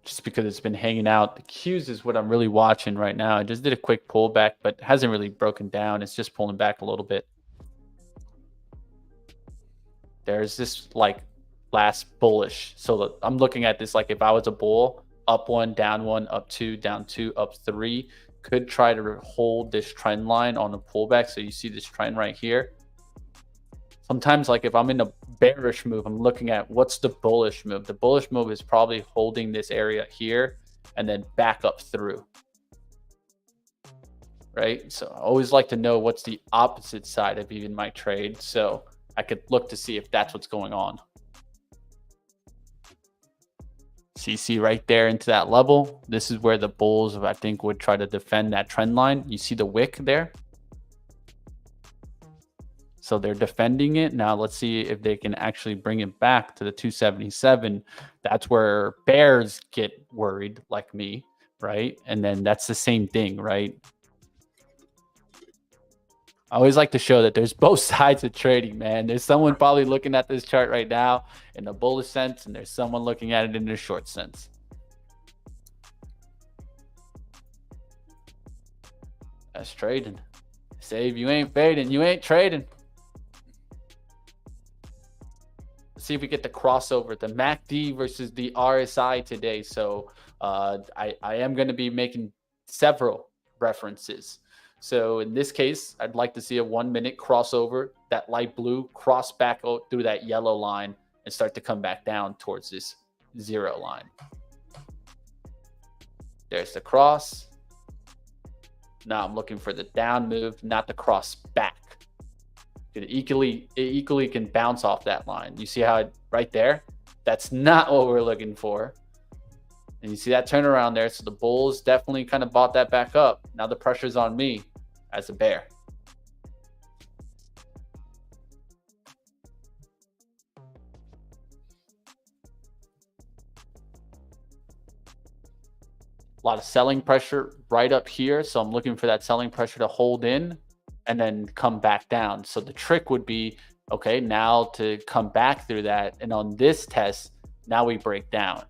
Just because it's been hanging out. The Qs is what I'm really watching right now. I just did a quick pullback, but hasn't really broken down. It's just pulling back a little bit. There's this like last bullish. So I'm looking at this like if I was a bull, up 1, down 1, up 2, down 2, up 3, could try to hold this trend line on the pullback. So you see this trend right here. Sometimes like if I'm in a bearish move, I'm looking at what's the bullish move. The bullish move is probably holding this area here and then back up through. Right? So I always like to know what's the opposite side of even my trade. So I could look to see if that's what's going on. CC right there into that level. This is where the bulls, I think, would try to defend that trend line. You see the wick there? So they're defending it. Now let's see if they can actually bring it back to the 277. That's where bears get worried, like me, right? And then that's the same thing, right? I always like to show that there's both sides of trading, man. There's someone probably looking at this chart right now in the bullish sense, and there's someone looking at it in the short sense. That's trading. Say if you ain't fading, you ain't trading. Let's see if we get the crossover, the MACD versus the RSI today. So I am going to be making several references. So in this case, I'd like to see a 1 minute crossover, that light blue cross back out through that yellow line and start to come back down towards this 0 line. There's the cross. Now I'm looking for the down move, not the cross back. It equally can bounce off that line. You see how right there? That's not what we're looking for. And you see that turnaround there. So the bulls definitely kind of bought that back up. Now the pressure's on me as a bear. A lot of selling pressure right up here. So I'm looking for that selling pressure to hold in and then come back down. So the trick would be, okay, now to come back through that. And on this test, now we break down.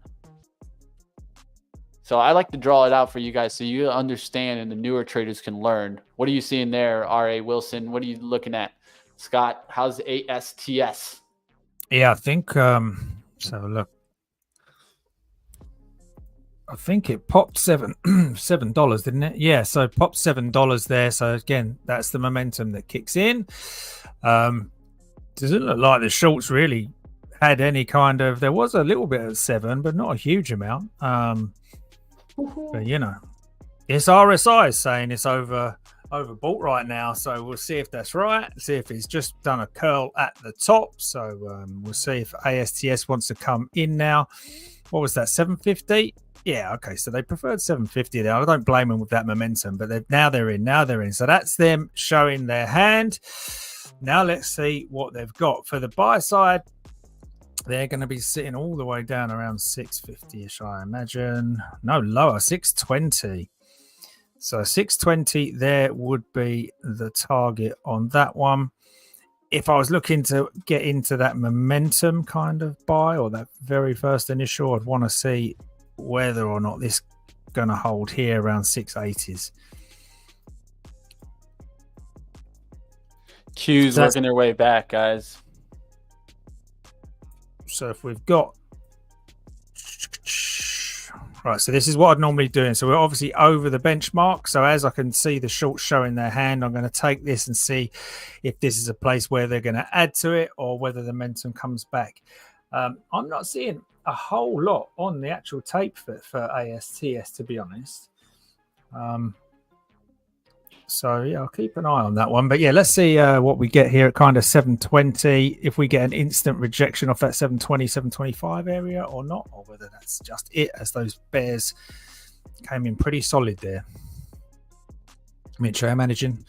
So I like to draw it out for you guys so you understand and the newer traders can learn. What are you seeing there, R.A. Wilson? What are you looking at? Scott, how's ASTS? Yeah, I think, let's have a look. I think it popped $7, didn't it? Yeah, so popped $7 there. So again, that's the momentum that kicks in. Doesn't look like the shorts really had any kind of. There was a little bit of 7, but not a huge amount. But you know, it's RSI saying it's overbought right now. So we'll see if that's right. See if it's just done a curl at the top. So we'll see if ASTS wants to come in now. What was that? 750. Yeah, okay. So they preferred 750 there. I don't blame them with that momentum, but now they're in. So that's them showing their hand. Now let's see what they've got for the buy side. They're going to be sitting all the way down around 650-ish, I imagine. No, lower, 620. So 620 there would be the target on that one. If I was looking to get into that momentum kind of buy or that very first initial, I'd want to see whether or not this going to hold here around 680s. Q's working their way back, guys. So if we've got right, so this is what I'd normally do. So we're obviously over the benchmark. So as I can see the shorts showing their hand, I'm going to take this and see if this is a place where they're going to add to it or whether the momentum comes back. I'm not seeing a whole lot on the actual tape for ASTS, to be honest. So yeah, I'll keep an eye on that one. But yeah, let's see what we get here at kind of 720. If we get an instant rejection off that 720, 725 area or not, or whether that's just it, as those bears came in pretty solid there. Mitch, are you managing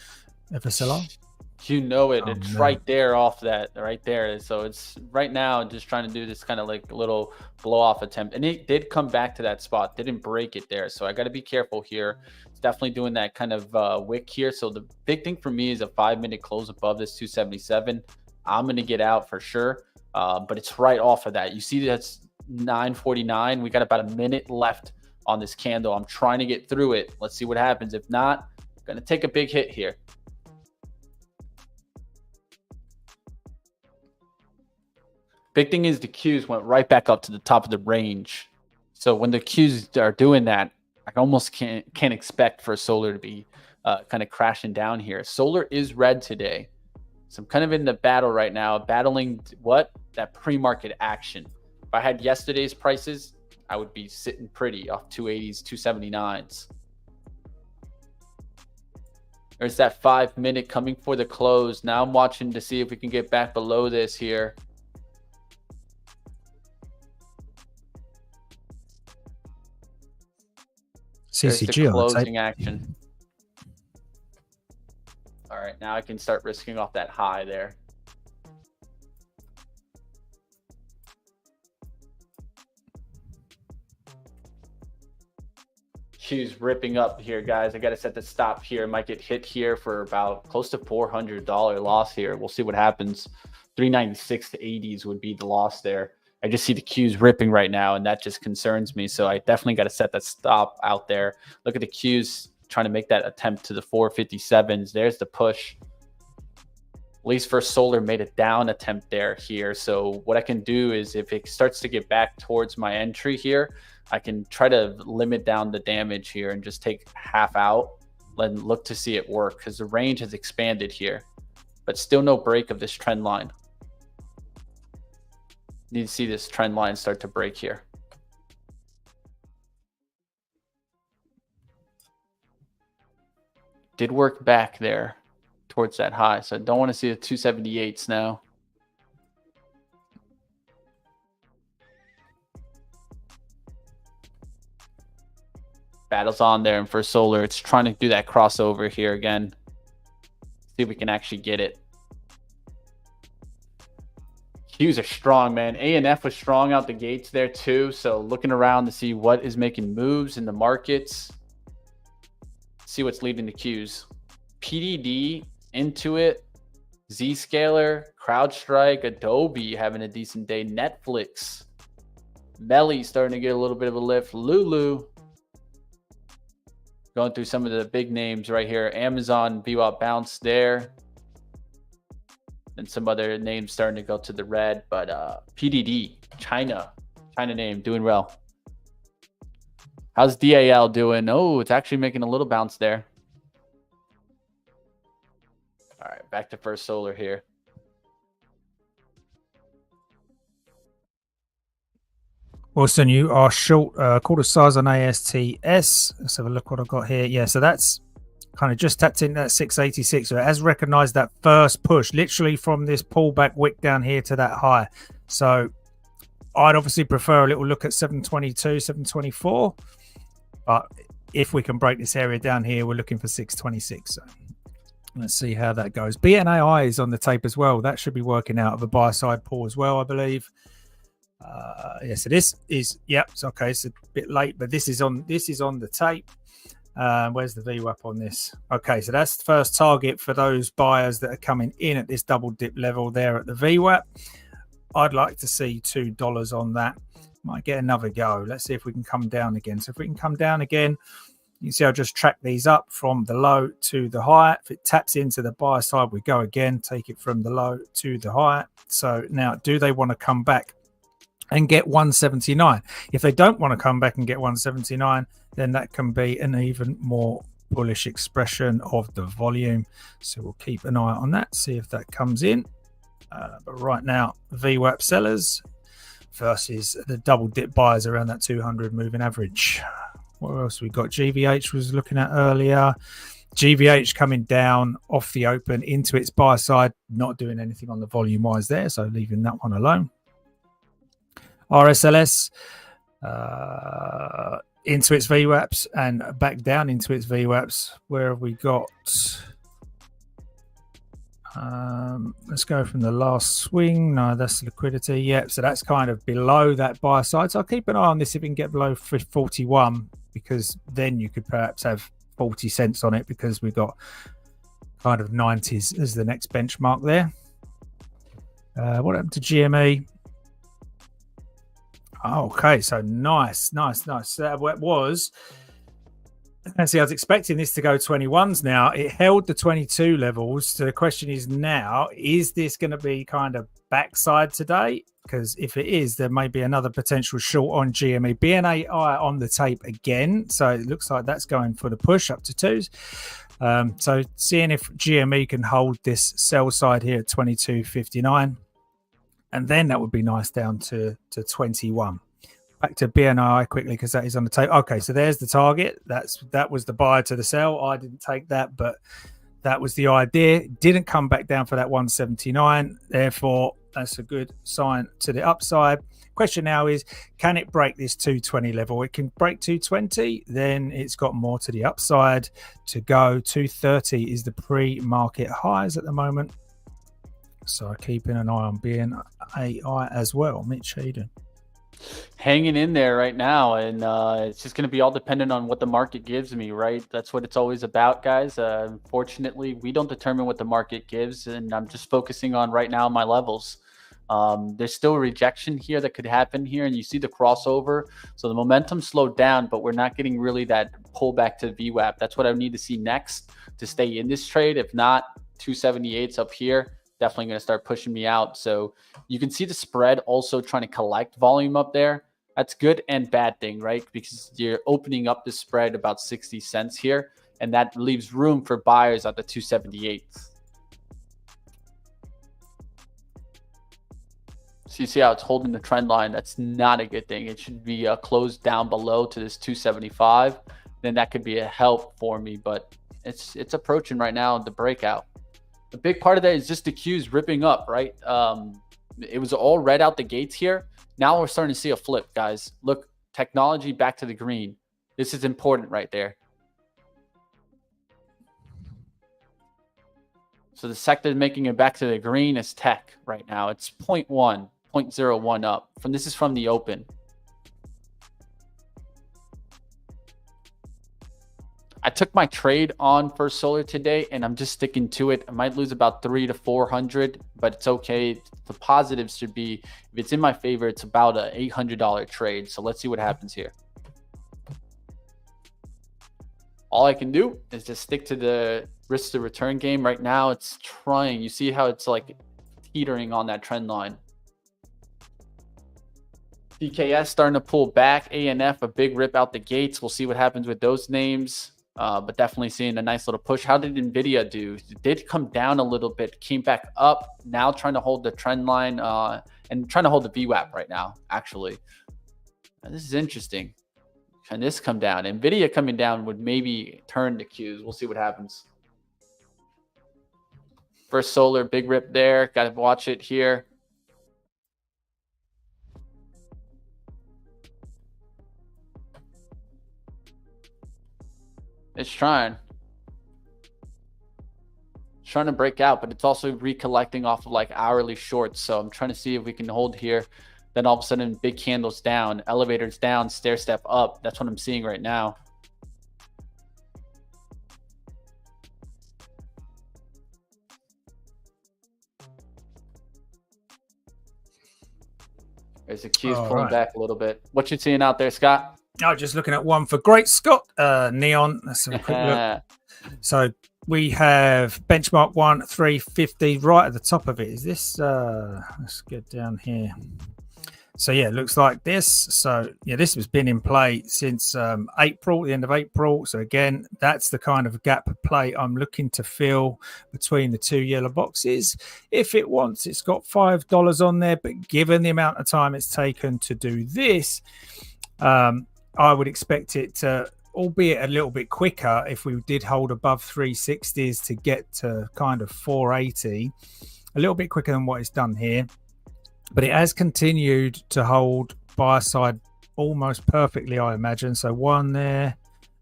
FSLR? You know it. It's right there off that, right there. So it's right now just trying to do this kind of like little blow off attempt. And it did come back to that spot, didn't break it there. So I got to be careful here. It's definitely doing that kind of wick here. So the big thing for me is a 5-minute close above this 277. I'm going to get out for sure. But it's right off of that. You see that's 9:49. We got about a minute left on this candle. I'm trying to get through it. Let's see what happens. If not, I'm going to take a big hit here. Big thing is the Qs went right back up to the top of the range. So when the Qs are doing that, I almost can't expect for solar to be kind of crashing down here. Solar is red today. So I'm kind of in the battle right now, battling what? That pre-market action. If I had yesterday's prices, I would be sitting pretty off 280s, 279s. There's that 5 minute coming for the close. Now I'm watching to see if we can get back below this here. There's the closing action. All right, now I can start risking off that high there. Q's ripping up here, guys. I got to set the stop here. Might get hit here for about close to $400 loss here. We'll see what happens. 396 to 80s would be the loss there. I just see the Q's ripping right now, and that just concerns me. So I definitely got to set that stop out there. Look at the Q's trying to make that attempt to the 457s. There's the push. At least First Solar made a down attempt there here. So what I can do is if it starts to get back towards my entry here, I can try to limit down the damage here and just take half out and look to see it work because the range has expanded here, but still no break of this trend line. Need to see this trend line start to break here. Did work back there towards that high, so I don't want to see the 278s now. Battle's on there, and for Solar, it's trying to do that crossover here again. See if we can actually get it. Q's are strong, man. A and F was strong out the gates there too. So looking around to see what is making moves in the markets. See what's leading the Q's. PDD, Intuit, Zscaler, CrowdStrike, Adobe having a decent day. Netflix, Melly starting to get a little bit of a lift. Lulu. Going through some of the big names right here. Amazon, VWAP bounce there. And some other names starting to go to the red. But PDD, China name, doing well. How's DAL doing? Oh, it's actually making a little bounce there. All right, back to First Solar here. Wilson, you are short quarter size on ASTS. Let's have a look what I've got here. Yeah, so that's kind of just tapped in that 686. So it has recognized that first push, literally from this pullback wick down here to that high. So I'd obviously prefer a little look at 722, 724. But if we can break this area down here, we're looking for 626. So let's see how that goes. BNAI is on the tape as well. That should be working out of a buy side pull as well, I believe. Yes, it is. Yep. It's okay. It's a bit late, but this is on the tape. Where's the VWAP on this? Okay, so that's the first target for those buyers that are coming in at this double dip level there at the VWAP. I'd like to see $2 on that. Might get another go. Let's see if we can come down again. So if we can come down again, you can see I'll just track these up from the low to the high. If it taps into the buy side, we go again, take it from the low to the high. So now, do they want to come back and get 179? If they don't want to come back and get 179, then that can be an even more bullish expression of the volume. So we'll keep an eye on that, see if that comes in. But right now, VWAP sellers versus the double dip buyers around that 200 moving average. What else we got? GVH was looking at earlier. GVH coming down off the open into its buy side, not doing anything on the volume wise there, so leaving that one alone. RSLS into its VWAPs and back down into its VWAPs. Where have we got? Let's go from the last swing. No, that's liquidity. Yep, so that's kind of below that buy side. So I'll keep an eye on this if we can get below 41, because then you could perhaps have 40 cents on it, because we've got kind of 90s as the next benchmark there. What happened to GME? Okay, so nice. That was, see, I was expecting this to go 21s now. It held the 22 levels. So the question is now, is this going to be kind of backside today? Because if it is, there may be another potential short on GME. BNAI on the tape again. So it looks like that's going for the push up to twos. So seeing if GME can hold this sell side here at 22.59. And then that would be nice down to 21. Back to BNI quickly, because that is on the tape. Okay, so there's the target. That was the buy to the sell. I didn't take that, but that was the idea. Didn't come back down for that 179. Therefore, that's a good sign to the upside. Question now is, can it break this 220 level? It can break 220, then it's got more to the upside to go. 230 is the pre-market highs at the moment. So keeping an eye on BNAI as well. Mitch, how you doing? Hanging in there right now, and it's just going to be all dependent on what the market gives me, right? That's what it's always about, guys. Unfortunately, we don't determine what the market gives, and I'm just focusing on right now my levels. There's still a rejection here that could happen here, and you see the crossover. So the momentum slowed down, but we're not getting really that pullback to VWAP. That's what I need to see next to stay in this trade. If not, 278's up here. Definitely going to start pushing me out. So you can see the spread also trying to collect volume up there. That's good and bad thing, right? Because you're opening up the spread about 60 cents here, and that leaves room for buyers at the 278. So you see how it's holding the trend line. That's not a good thing. It should be closed down below to this 275. Then that could be a help for me, but it's approaching right now the breakout. A big part of that is just the Qs ripping up, right? It was all red out the gates here. Now we're starting to see a flip, guys. Look, technology back to the green. This is important right there. So the sector making it back to the green is tech right now. It's 0.01 up. This is from the open. I took my trade on First Solar today, and I'm just sticking to it. I might lose about 300 to 400, but it's okay. The positives should be, if it's in my favor, it's about an $800 trade. So let's see what happens here. All I can do is just stick to the risk to return game. Right now, it's trying. You see how it's like teetering on that trend line. DKS starting to pull back. ANF, a big rip out the gates. We'll see what happens with those names. But definitely seeing a nice little push. How did NVIDIA do? It did come down a little bit, came back up. Now trying to hold the trend line and trying to hold the VWAP right now, actually. This is interesting. Can this come down? NVIDIA coming down would maybe turn the Qs. We'll see what happens. First Solar, big rip there. Got to watch it here. It's trying to break out, but it's also recollecting off of like hourly shorts. So I'm trying to see if we can hold here. Then all of a sudden, big candles down, elevators down, stair step up. That's what I'm seeing right now. There's the Qs pulling back a little bit. What you seeing out there, Scott? Oh, just looking at one for Great Scott, Neon. Let's have a quick look. So we have benchmark 350 right at the top of it. Is this? Let's get down here. So yeah, it looks like this. So yeah, this has been in play since April, the end of April. So again, that's the kind of gap play I'm looking to fill between the two yellow boxes. If it wants, it's got $5 on there, but given the amount of time it's taken to do this, I would expect it to, albeit a little bit quicker, if we did hold above 360s to get to kind of 480, a little bit quicker than what it's done here. But it has continued to hold buy side almost perfectly, I imagine. So one there,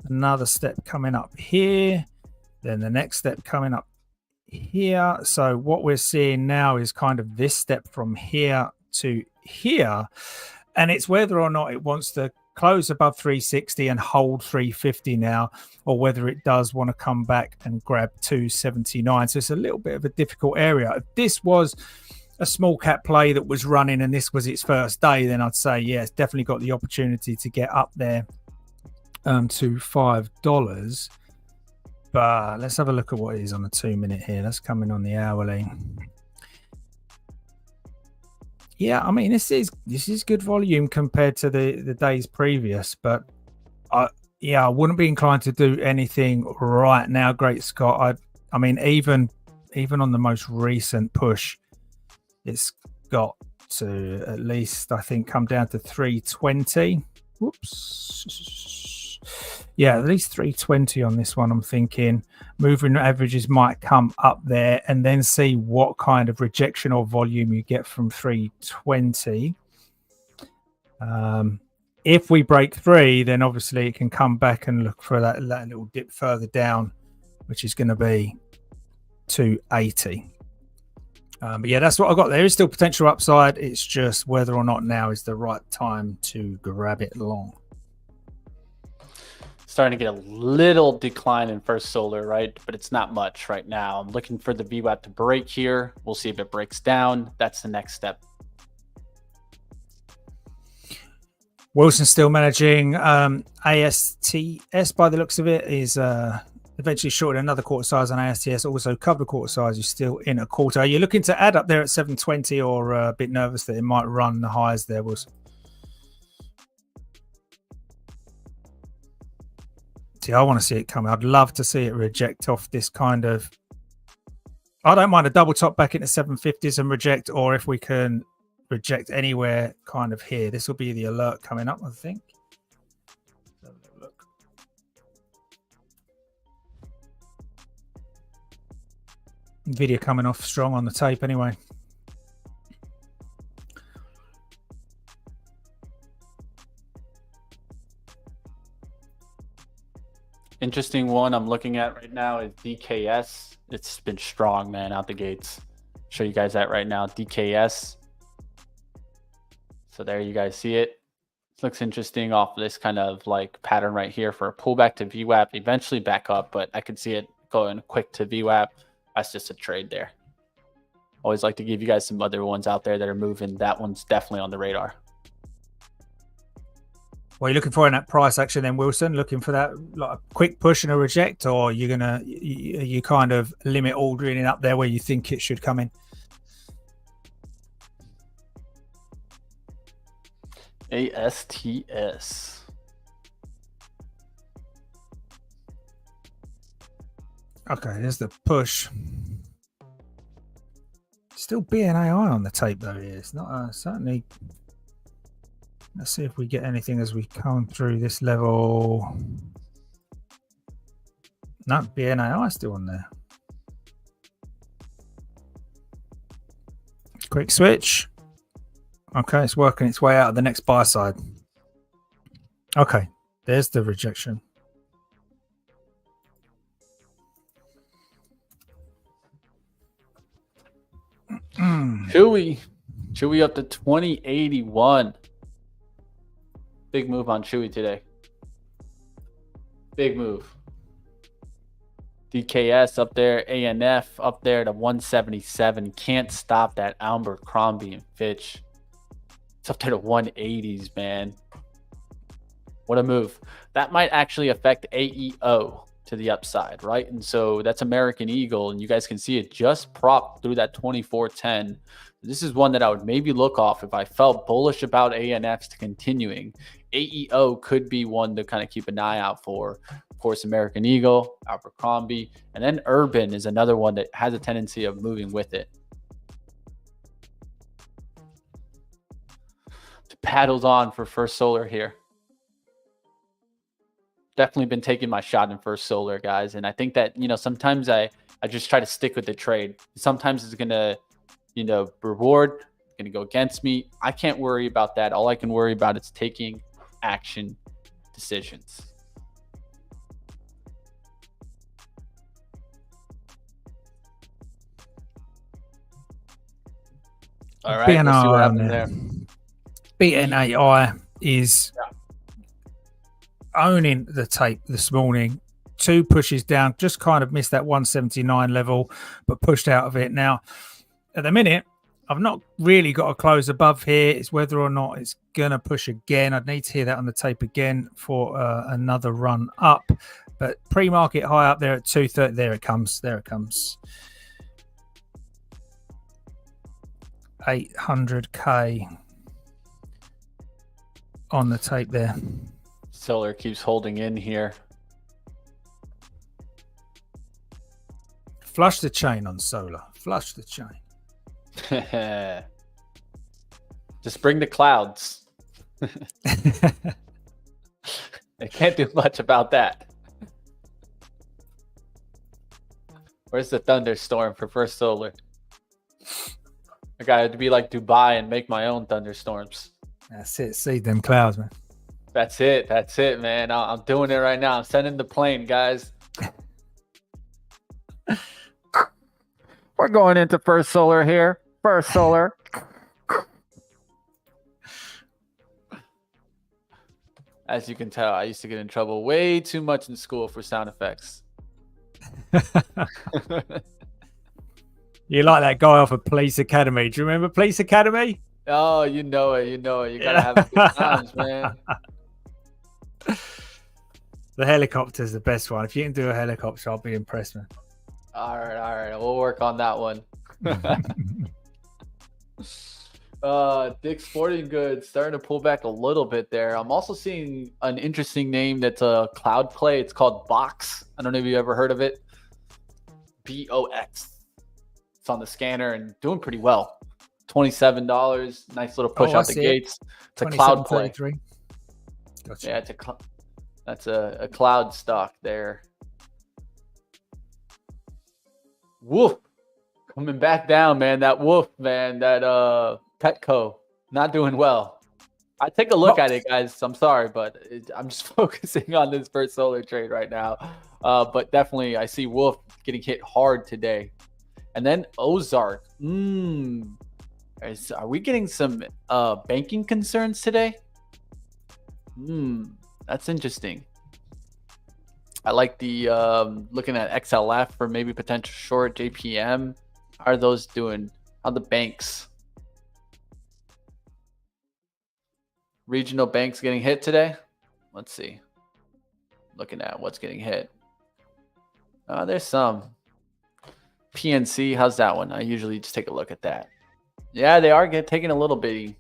another step coming up here, then the next step coming up here. So what we're seeing now is kind of this step from here to here. And it's whether or not it wants to close above 360 and hold 350 now, or whether it does want to come back and grab 279. So it's a little bit of a difficult area. If this was a small cap play that was running and this was its first day, then I'd say, yeah, it's definitely got the opportunity to get up there to $5. But let's have a look at what it is on the 2 minute here. That's coming on the hourly. Yeah, I mean, this is good volume compared to the days previous, but I wouldn't be inclined to do anything right now. Great Scott. I mean, even on the most recent push, it's got to at least, I think, come down to 320. Whoops. Yeah, at least 320 on this one. I'm thinking moving averages might come up there and then see what kind of rejection or volume you get from 320. If we break 3, then obviously it can come back and look for that little dip further down, which is going to be 280. But yeah, that's what I got. There is still potential upside. It's just whether or not now is the right time to grab it long. Starting to get a little decline in First Solar, right? But it's not much right now. I'm looking for the VWAP to break here. We'll see if it breaks down. That's the next step. Wilson's still managing. ASTS, by the looks of it, is eventually shorted another quarter size on ASTS. Also, covered quarter size is still in a quarter. Are you looking to add up there at 720 or a bit nervous that it might run the highs there, Wilson? See, I want to see it coming. I'd love to see it reject off this kind of... I don't mind a double top back into 750s and reject, or if we can reject anywhere kind of here. This will be the alert coming up, I think. Have a little look. Video coming off strong on the tape anyway. Interesting one I'm looking at right now is DKS. It's been strong, man, out the gates. Show you guys that right now. DKS. So there you guys see it. It looks interesting off this kind of like pattern right here for a pullback to VWAP, eventually back up, but I could see it going quick to VWAP. That's just a trade there. Always like to give you guys some other ones out there that are moving. That one's definitely on the radar. What are you looking for in that price action then, Wilson? Looking for that like a quick push and a reject, or you kind of limit ordering it up there where you think it should come in? ASTS. Okay, there's the push. Still BNAI on the tape though here. It's not certainly. Let's see if we get anything as we come through this level. No, BNAI still on there. Quick switch. Okay, it's working its way out of the next buy side. Okay, there's the rejection. Chewy up to 2081. Big move on Chewy today. Big move. DKS up there, ANF up there to 177. Can't stop that Abercrombie and Fitch. It's up there to 180s, man. What a move. That might actually affect AEO to the upside, right? And so that's American Eagle, and you guys can see it just propped through that 2410. This is one that I would maybe look off if I felt bullish about ANFs to continuing. AEO could be one to kind of keep an eye out for. Of course, American Eagle, Abercrombie, and then Urban is another one that has a tendency of moving with it. The paddles on for First Solar here. Definitely been taking my shot in First Solar, guys. And I think that, sometimes I just try to stick with the trade. Sometimes it's going to, reward, going to go against me. I can't worry about that. All I can worry about is taking action decisions. All right, BNAI we'll see what happens there. BNAI is owning the tape this morning. 2 pushes down, just kind of missed that 179 level, but pushed out of it. Now, at the minute, I've not really got a close above here. It's whether or not it's going to push again. I'd need to hear that on the tape again for another run up. But pre-market high up there at 230. There it comes. There it comes. 800K on the tape there. Solar keeps holding in here. Flush the chain on Solar. Flush the chain. Just bring the clouds. They can't do much about that. Where's the thunderstorm for First Solar? I got to be like Dubai and make my own thunderstorms. That's it. See them clouds, man. That's it. That's it, man. I'm doing it right now. I'm sending the plane, guys. We're going into First Solar here. First Solar. As you can tell, I used to get in trouble way too much in school for sound effects. You like that guy off of Police Academy. Do you remember Police Academy? Oh, you know it. You know it. You got to have good times, man. The helicopter's the best one. If you can do a helicopter, I'll be impressed, man. All right. We'll work on that one. Dick's Sporting Goods starting to pull back a little bit there. I'm also seeing an interesting name that's a cloud play. It's called Box. I don't know if you ever heard of it. BOX. It's on the scanner and doing pretty well. $27. Nice little push out the gates. It's a cloud play. Gotcha. Yeah, that's a cloud stock there. Woof. Coming back down, man. That Woof, man. That Petco not doing well. I take a look at it, guys. I'm sorry, but I'm just focusing on this First Solar trade right now. But definitely, I see Wolf getting hit hard today. And then Ozark. Are we getting some banking concerns today? That's interesting. I like the looking at XLF for maybe potential short JPM. How are those doing? How are the banks? Regional banks getting hit today? Let's see. Looking at what's getting hit. There's some. PNC, how's that one? I usually just take a look at that. Yeah, they are taking a little bitty.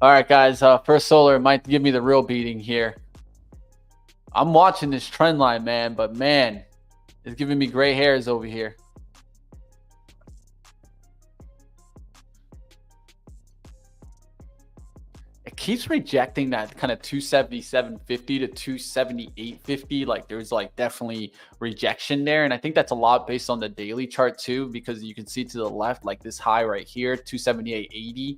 All right, guys. First Solar might give me the real beating here. I'm watching this trend line, man, but man, it's giving me gray hairs over here. It keeps rejecting that kind of 277.50 to 278.50. Like there's like definitely rejection there. And I think that's a lot based on the daily chart too, because you can see to the left, like this high right here, 278.80.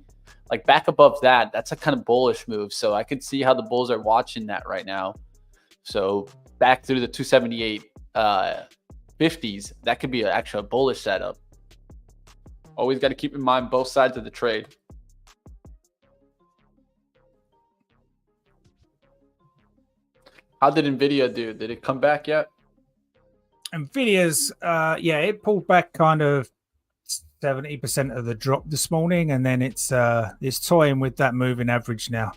Like back above that, that's a kind of bullish move. So I could see how the bulls are watching that right now. So back through the 278 50s, that could be actually a bullish setup. Always got to keep in mind both sides of the trade. How did Nvidia do? Did it come back yet? Nvidia's, yeah, it pulled back kind of 70% of the drop this morning, and then it's toying with that moving average now.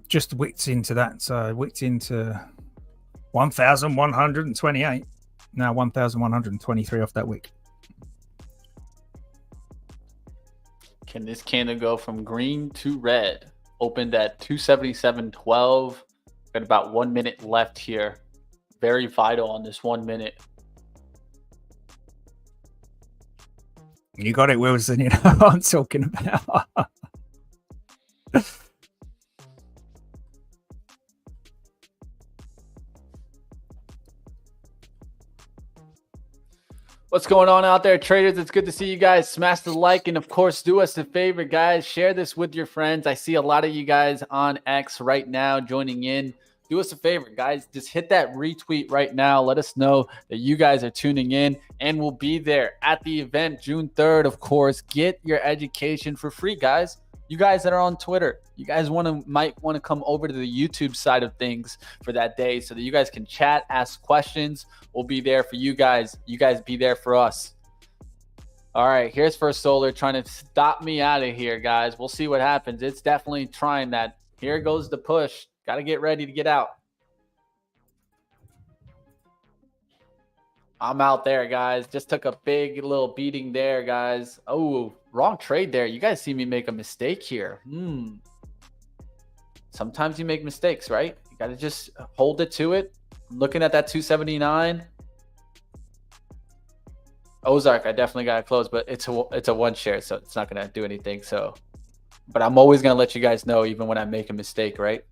Just wicked into that, so wicked into 1,128. Now 1,123 off that wick. Can this candle go from green to red? Opened at 277.12. Got about 1 minute left here. Very vital on this 1 minute. You got it, Wilson. You know what I'm talking about. What's going on out there, traders? It's good to see you guys. Smash the like, and of course, do us a favor, guys. Share this with your friends. I see a lot of you guys on X right now joining in. Do us a favor, guys. Just hit that retweet right now. Let us know that you guys are tuning in, and we'll be there at the event June 3rd, of course. Get your education for free, guys. You guys that are on Twitter, you guys might want to come over to the YouTube side of things for that day so that you guys can chat, ask questions. We'll be there for you guys. You guys be there for us. All right, here's First Solar trying to stop me out of here, guys. We'll see what happens. It's definitely trying that. Here goes the push. Got to get ready to get out. I'm out there, guys. Just took a big little beating there, guys. Oh, wrong trade there. You guys see me make a mistake here. Sometimes you make mistakes, right? You got to just hold it to it. I'm looking at that 279. Ozark, I definitely got to close, but it's a one share, so it's not going to do anything. So but I'm always going to let you guys know even when I make a mistake, right?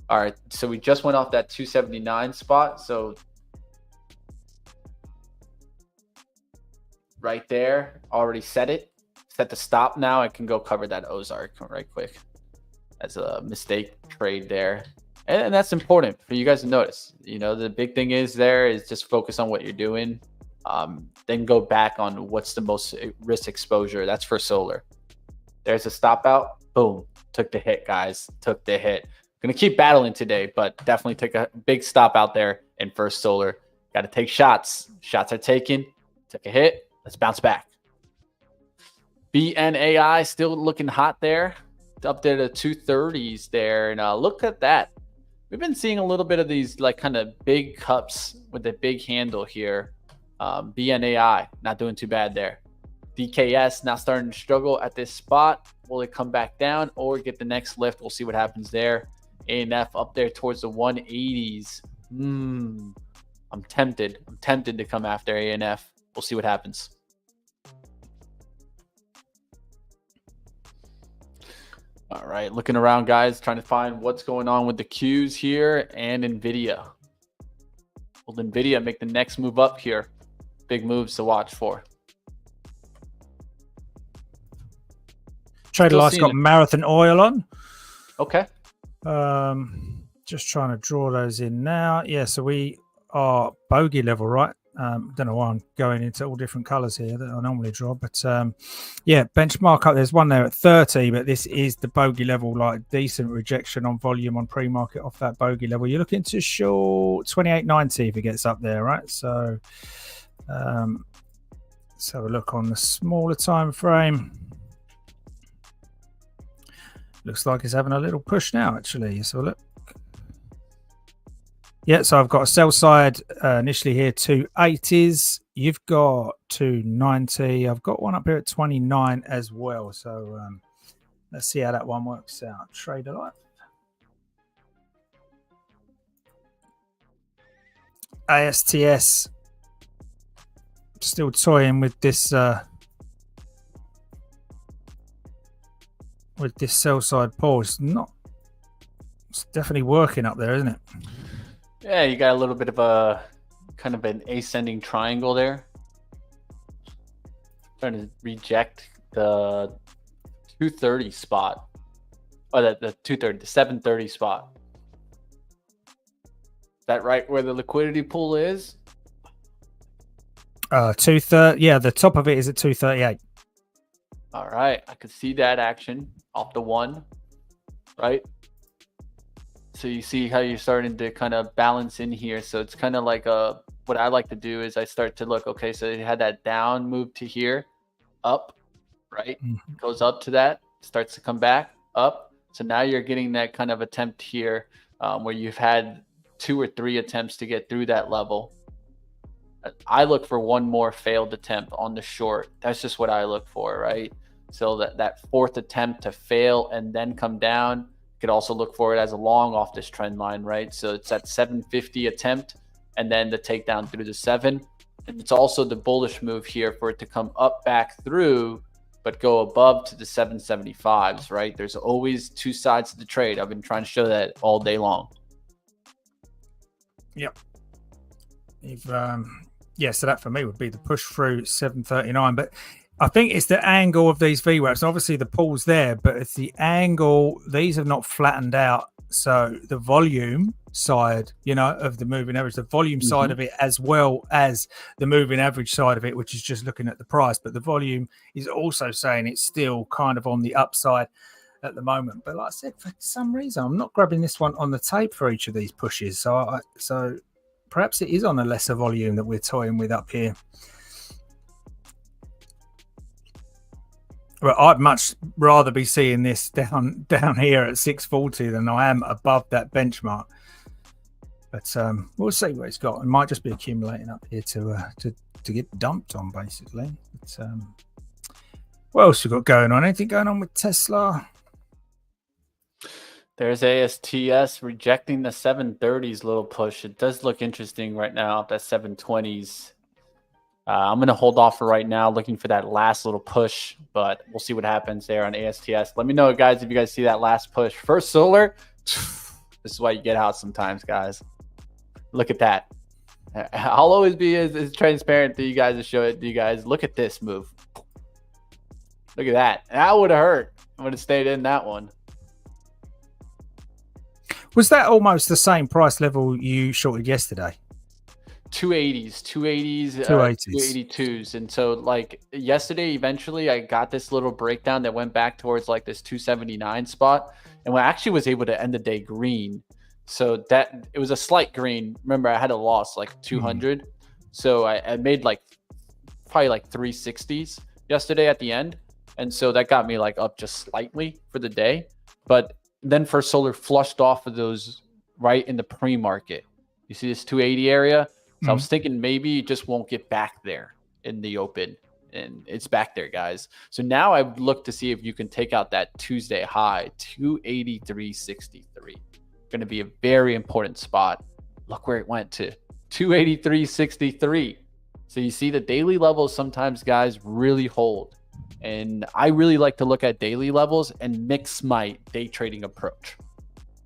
All right, so we just went off that 279 spot. So right there, already set it. Set the stop now. I can go cover that Ozark right quick as a mistake trade there. And that's important for you guys to notice. You know, the big thing is just focus on what you're doing. Then go back on what's the most risk exposure. That's for solar. There's a stop out. Boom. Took the hit, guys. Took the hit. Gonna keep battling today, but definitely took a big stop out there in first solar. Got to take shots. Shots are taken. Took a hit. Let's bounce back. BNAI still looking hot there. Up there to 230s there. And look at that. We've been seeing a little bit of these like kind of big cups with the big handle here. BNAI not doing too bad there. DKS now starting to struggle at this spot. Will it come back down or get the next lift? We'll see what happens there. ANF up there towards the 180s. I'm tempted. I'm tempted to come after ANF. We'll see what happens. All right, looking around, guys, trying to find what's going on with the Qs here and NVIDIA. Will NVIDIA make the next move up here? Big moves to watch for. Trader Light's got Marathon Oil on. Okay. Just trying to draw those in now. Yeah, so we are bogey level, right? Don't know why I'm going into all different colors here that I normally draw, but yeah, benchmark up. There's one there at 30, but this is the bogey level, like decent rejection on volume on pre-market off that bogey level. You're looking to short 28.90 if it gets up there, right? So let's have a look on the smaller time frame. Looks like it's having a little push now, actually. So look. Yeah, so I've got a sell side initially here, 280s. You've got 290. I've got one up here at 29 as well. So let's see how that one works out. Trader Light. ASTS. Still toying with this sell side pause. It's definitely working up there, isn't it? Yeah, you got a little bit of a kind of an ascending triangle there. Trying to reject the 230 spot. Or the 230, the 730 spot. Is that right where the liquidity pool is? 230. Yeah, the top of it is at 238. All right, I could see that action off the one, right? So you see how you're starting to kind of balance in here. So it's kind of like what I like to do is I start to look, okay, so it had that down move to here, up, right? Mm-hmm. Goes up to that, starts to come back, up. So now you're getting that kind of attempt here where you've had 2 or 3 attempts to get through that level. I look for one more failed attempt on the short. That's just what I look for, right? So that 4th attempt to fail and then come down. Could also look for it as a long off this trend line, right? So it's that 750 attempt and then the takedown through the 7. And it's also the bullish move here for it to come up back through, but go above to the 775s, right? There's always 2 sides to the trade. I've been trying to show that all day long. Yep. Yeah, so that for me would be the push through 739, but I think it's the angle of these VWAPs. Obviously, the pool's there, but it's the angle. These have not flattened out. So the volume side, of the moving average, the volume side of it, as well as the moving average side of it, which is just looking at the price. But the volume is also saying it's still kind of on the upside at the moment. But like I said, for some reason, I'm not grabbing this one on the tape for each of these pushes. So perhaps it is on a lesser volume that we're toying with up here. Well, I'd much rather be seeing this down here at 640 than I am above that benchmark. But we'll see what it's got. It might just be accumulating up here to get dumped on, basically. But, what else we got going on? Anything going on with Tesla? There's ASTS rejecting the 730s little push. It does look interesting right now. That 720s I'm going to hold off for right now, looking for that last little push, but we'll see what happens there on ASTS. Let me know, guys, if you guys see that last push. First solar, this is why you get out sometimes, guys. Look at that. I'll always be as transparent to you guys to show it to you guys. Look at this move. Look at that. That would have hurt. I would have stayed in that one. Was that almost the same price level you shorted yesterday? 280s, 282s. And so like yesterday, eventually I got this little breakdown that went back towards like this 279 spot. And I actually was able to end the day green. So that it was a slight green. Remember, I had a loss like 200. So I made like probably like 360s yesterday at the end. And so that got me like up just slightly for the day. But then First Solar flushed off of those right in the pre-market. You see this 280 area? So I was thinking maybe it just won't get back there in the open. And it's back there, guys. So now I look to see if you can take out that Tuesday high, 283.63. Going to be a very important spot. Look where it went to 283.63. So you see the daily levels sometimes, guys, really hold. And I really like to look at daily levels and mix my day trading approach.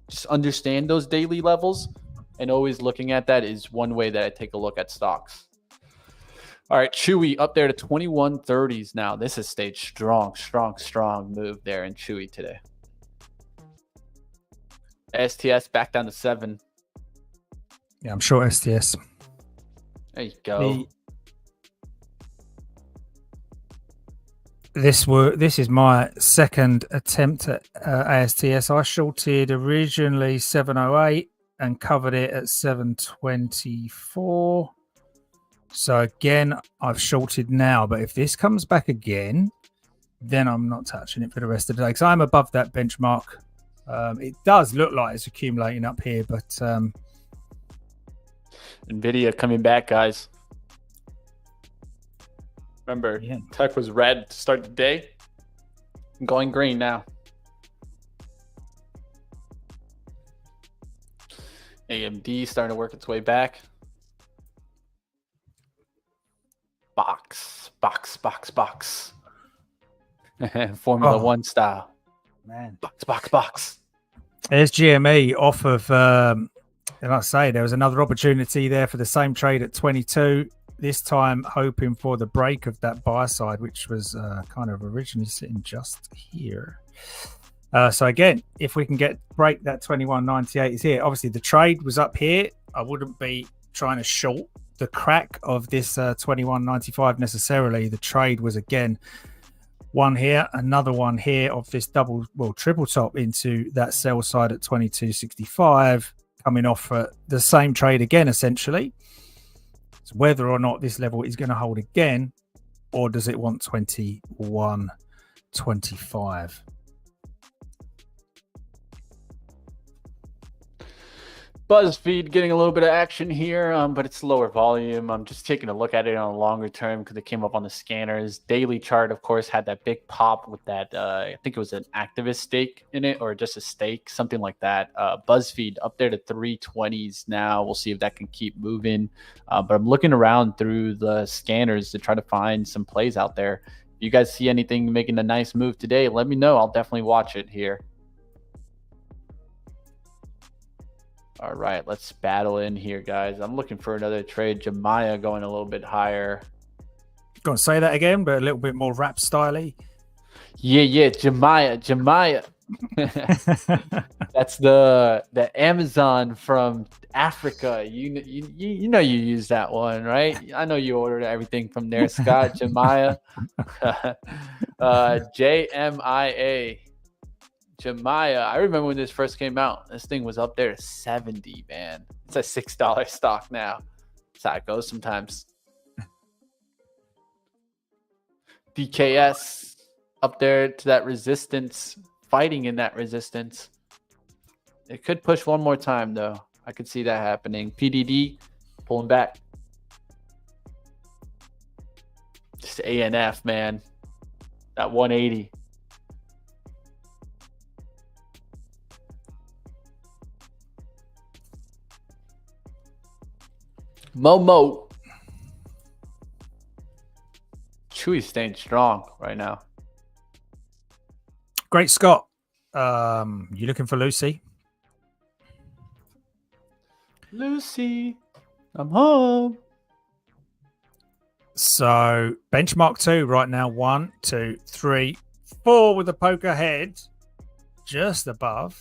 Just understand those daily levels, and always looking at that is one way that I take a look at stocks. All right, Chewy up there to 2130s now. This has stayed strong move there in Chewy today. STS back down to 7. Yeah, I'm sure STS. There you go. This is my second attempt at ASTS. I shorted originally 708 and covered it at 724. So again, I've shorted now, but if this comes back again, then I'm not touching it for the rest of the day because I'm above that benchmark. It does look like it's accumulating up here, but Nvidia coming back, guys. Remember, tech was red to start the day. Going green now. AMD starting to work its way back. Box. Formula One style. Man. Box. There's GME off of, and I say there was another opportunity there for the same trade at 22. This time hoping for the break of that buy side, which was kind of originally sitting just here. So again, if we can break that 21.98 is here. Obviously, the trade was up here. I wouldn't be trying to short the crack of this 21.95 necessarily. The trade was again one here, another one here of this triple top into that sell side at 22.65, coming off the same trade again, essentially. So whether or not this level is going to hold again, or does it want 21.25? BuzzFeed getting a little bit of action here, but it's lower volume. I'm just taking a look at it on a longer term because it came up on the scanners. Daily chart, of course, had that big pop with that. I think it was an activist stake in it, or just a stake, something like that. BuzzFeed up there to 320s now. We'll see if that can keep moving. But I'm looking around through the scanners to try to find some plays out there. If you guys see anything making a nice move today, let me know. I'll definitely watch it here. All right, let's battle in here, guys. I'm looking for another trade. Jemiah going a little bit higher. Go and say that again, but a little bit more rap styley. Yeah, Jemiah. That's the Amazon from Africa. You know you use that one, right? I know you ordered everything from there, Scott. Jemiah. JMIA. Jemiah, I remember when this first came out. This thing was up there to 70, man. It's a $6 stock now. That's how it goes sometimes. DKS up there to that resistance, fighting in that resistance. It could push one more time, though. I could see that happening. PDD pulling back. Just ANF, man. That 180. Momo. Chewy's staying strong right now. Great Scott. You looking for Lucy? Lucy, I'm home. So benchmark 2 right now. 1, 2, 3, 4 with the poker head just above.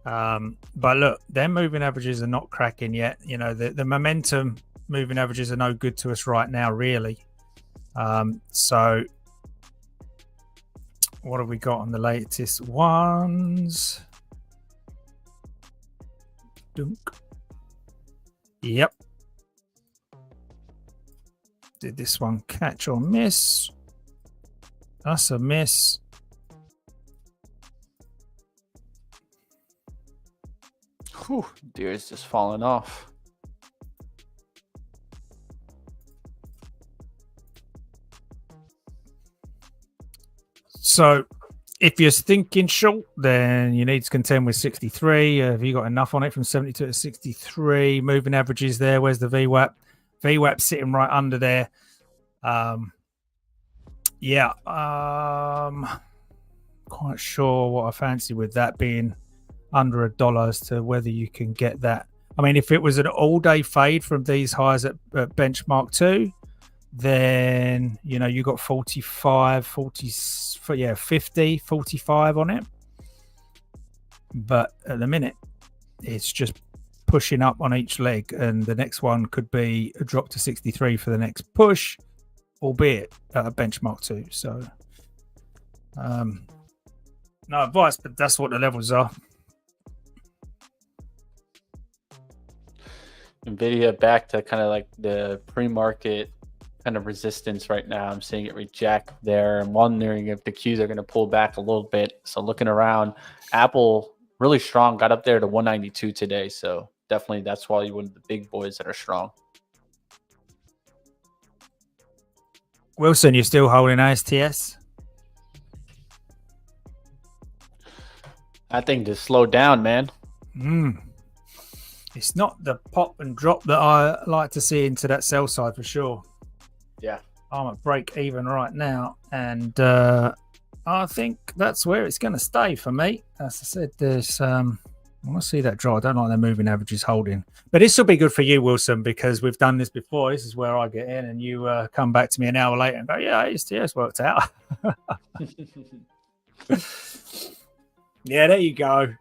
But look, their moving averages are not cracking yet. You know, the momentum moving averages are no good to us right now, really. So what have we got on the latest ones? Dunk. Yep. Did this one catch or miss? That's a miss. Whew, deer's just falling off. So if you're thinking short, then you need to contend with 63. Have you got enough on it from 72 to 63? Moving averages there. Where's the VWAP? VWAP sitting right under there. Quite sure what I fancy with that being under $1 as to whether you can get that. I mean, if it was an all-day fade from these highs at benchmark 2, then you know you got 45, 40, 50, 45 on it. But at the minute, it's just pushing up on each leg, and the next one could be a drop to 63 for the next push, albeit at a benchmark 2. So no advice, but that's what the levels are. Nvidia back to kind of like the pre-market kind of resistance right now. I'm seeing it reject there. I'm wondering if the Qs are going to pull back a little bit. So looking around, Apple really strong, got up there to 192 today. So definitely that's why you're one of the big boys that are strong. Wilson, you're still holding ASTS? I think just slow down, man. It's not the pop and drop that I like to see into that sell side for sure. Yeah. I'm at break even right now, and I think that's where it's going to stay for me. As I said, there's I want to see that draw. I don't like the moving averages holding, but this will be good for you, Wilson, because we've done this before. This is where I get in, and you come back to me an hour later and go, "Yeah, ASTS worked out." Yeah, there you go.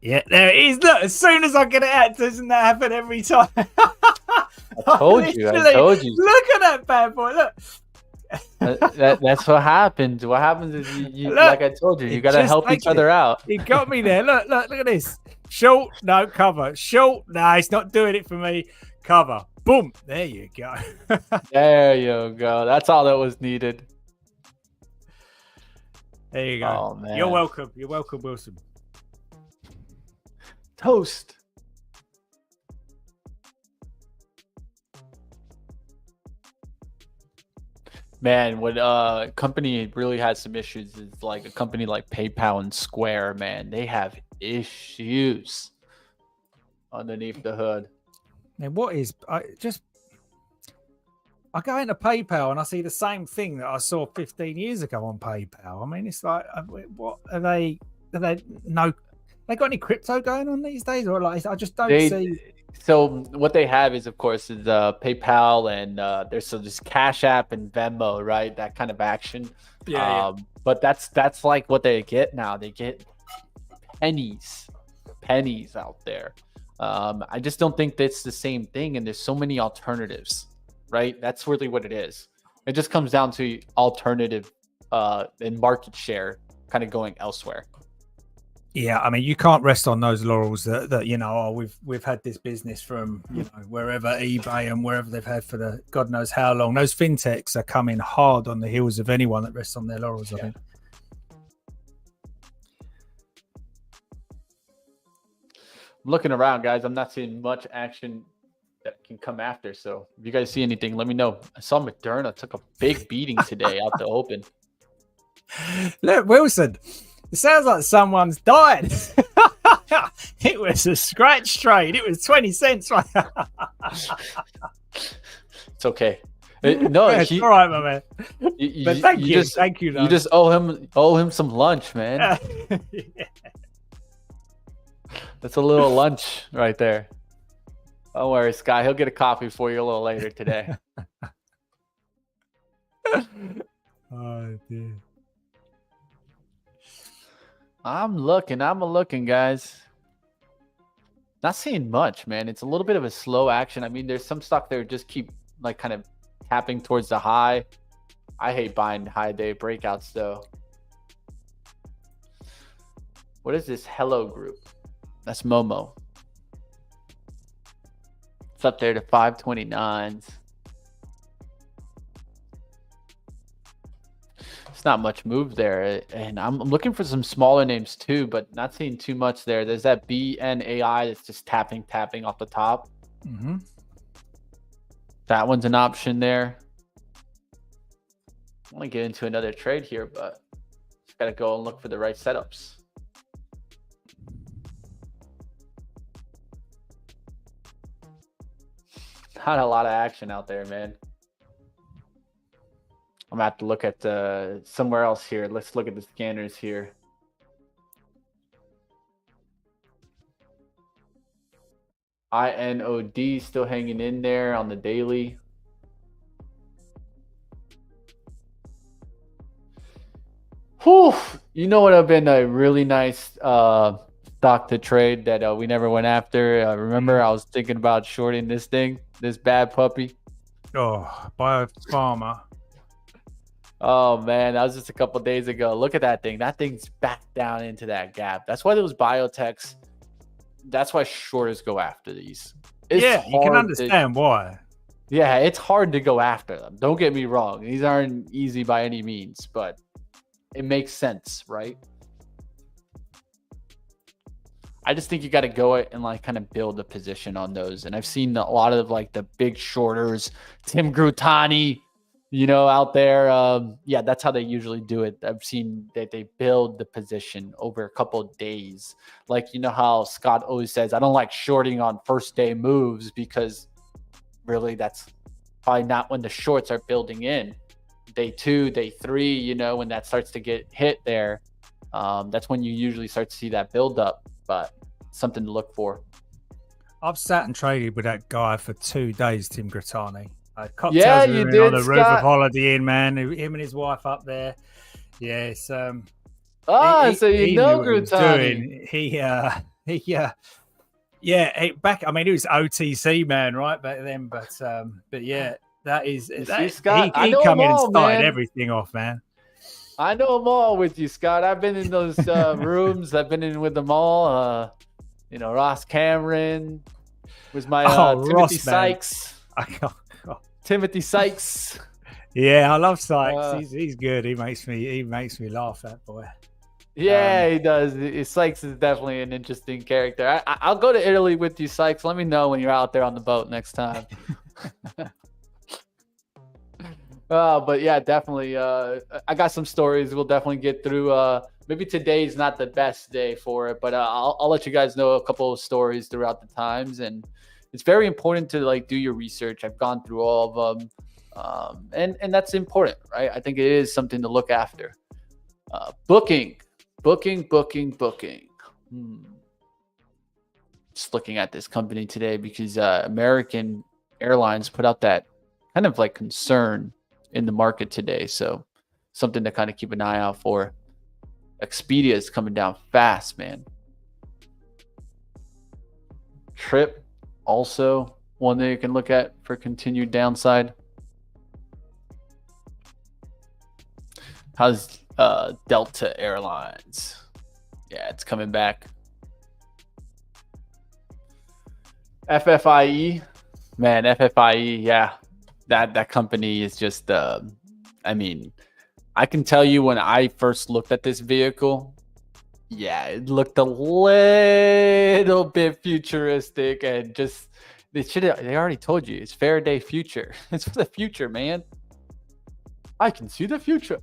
Yeah, there it is. Look, as soon as I get it out, doesn't that happen every time? I told you. Look at that bad boy. Look. That's what happens. What happens is you look, like I told you got to help each other out. He got me there. Look at this. Short, no, cover. Short, no, it's not doing it for me. Cover. Boom. There you go. There you go. That's all that was needed. There you go. Oh, man. You're welcome. You're welcome, Wilson. Toast. Man, what company really has some issues is like a company like PayPal and Square, man. They have issues underneath the hood. And what is I go into PayPal and I see the same thing that I saw 15 years ago on PayPal. I mean, it's like, what are they? They got any crypto going on these days, or like I just don't see. So what they have is, of course, is PayPal and there's this Cash App and Venmo, right? That kind of action. Yeah. But that's like what they get now. They get pennies out there. I just don't think that's the same thing. And there's so many alternatives, right? That's really what it is. It just comes down to alternative and market share kind of going elsewhere. Yeah, I mean, you can't rest on those laurels that you know, we've had this business from, you know, wherever, eBay and wherever they've had for the God knows how long. Those fintechs are coming hard on the heels of anyone that rests on their laurels, I think. I'm looking around, guys. I'm not seeing much action that can come after. So if you guys see anything, let me know. I saw Moderna took a big beating today out the open. Look, Wilson. It sounds like someone's died. It was a scratch trade. It was 20 cents. Right? It's okay. No, it's all right, my man. But thank you. Thank you. You just owe him some lunch, man. Yeah. That's a little lunch right there. Don't worry, Sky. He'll get a coffee for you a little later today. Oh, dear. I'm looking, guys. Not seeing much, man. It's a little bit of a slow action. I mean, there's some stock there just keep like kind of tapping towards the high. I hate buying high day breakouts though. What is this Hello Group? That's Momo. It's up there to 529s. It's not much move there. And I'm looking for some smaller names too, but not seeing too much there. There's that BNAI that's just tapping off the top. Mm-hmm. That one's an option there. I want to get into another trade here, but just got to go and look for the right setups. Not a lot of action out there, man. I'm going to have to look at somewhere else here. Let's look at the scanners here. INOD still hanging in there on the daily. Whew. You know what would have been a really nice stock to trade that we never went after? Remember, I was thinking about shorting this thing, this bad puppy. Oh, Biopharma. Oh, man, that was just a couple days ago. Look at that thing. That thing's back down into that gap. That's why those biotechs, that's why shorters go after these. Yeah, you can understand why. Yeah, it's hard to go after them. Don't get me wrong. These aren't easy by any means, but it makes sense, right? I just think you got to go and like kind of build a position on those. And I've seen a lot of like the big shorters, Tim Grutani, you know, out there. Yeah, that's how they usually do it. I've seen that they build the position over a couple of days. Like, you know how Scott always says, I don't like shorting on first day moves because really that's probably not when the shorts are building in. Day 2, day 3, you know, when that starts to get hit there, that's when you usually start to see that build up. But something to look for. I've sat and traded with that guy for 2 days, Tim Gratani. Yeah, you did, on the roof of Scott. Holiday Inn, man. Him and his wife up there. Yes. So you know Grutani. Back. I mean, he was OTC man, right back then. But yeah, that is. See, Scott, he come in and started everything off, man. I know them all with you, Scott. I've been in those rooms. I've been in with them all. You know, Ross Cameron was my Timothy Ross, Sykes. Timothy Sykes. Yeah, I love Sykes. He's good. He makes me laugh, that boy. Yeah, he does. Sykes is definitely an interesting character. I'll go to Italy with you, Sykes. Let me know when you're out there on the boat next time. But yeah, definitely. I got some stories we'll definitely get through. Maybe today's not the best day for it, but I'll let you guys know a couple of stories throughout the times. And it's very important to like do your research. I've gone through all of them, and that's important, right? I think it is something to look after. Booking. Just looking at this company today because American Airlines put out that kind of like concern in the market today. So something to kind of keep an eye out for. Expedia is coming down fast, man. Trip also one that you can look at for continued downside. How's Delta Airlines? Yeah, it's coming back. FFIE, man, FFIE, yeah. That company is just, I mean, I can tell you when I first looked at this vehicle, yeah, it looked a little bit futuristic and just, they already told you, it's Faraday future. It's for the future, man. I can see the future.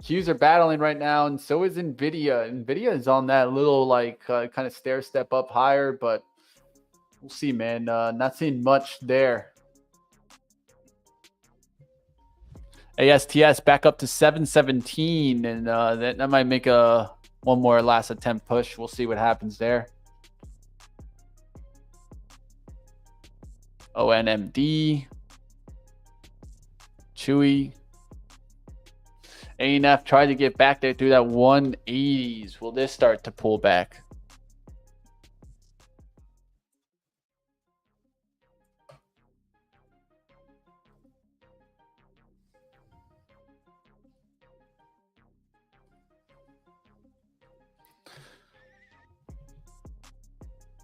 Qs are battling right now, and so is Nvidia. Nvidia is on that little kind of stair step up higher, but we'll see, man. Not seeing much there. ASTS back up to 717, and that might make one more last attempt push. We'll see what happens there. ONMD, Chewy. ANF tried to get back there through that 180s. Will this start to pull back?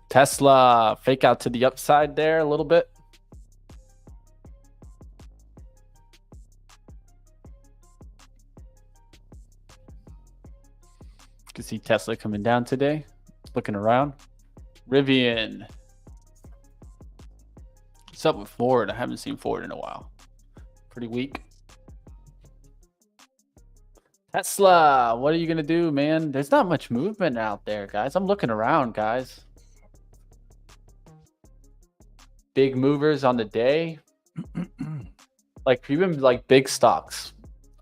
Tesla fake out to the upside there a little bit. You can see Tesla coming down today. Looking around. Rivian. What's up with Ford? I haven't seen Ford in a while. Pretty weak. Tesla, what are you going to do, man? There's not much movement out there, guys. I'm looking around, guys. Big movers on the day. Like even like big stocks.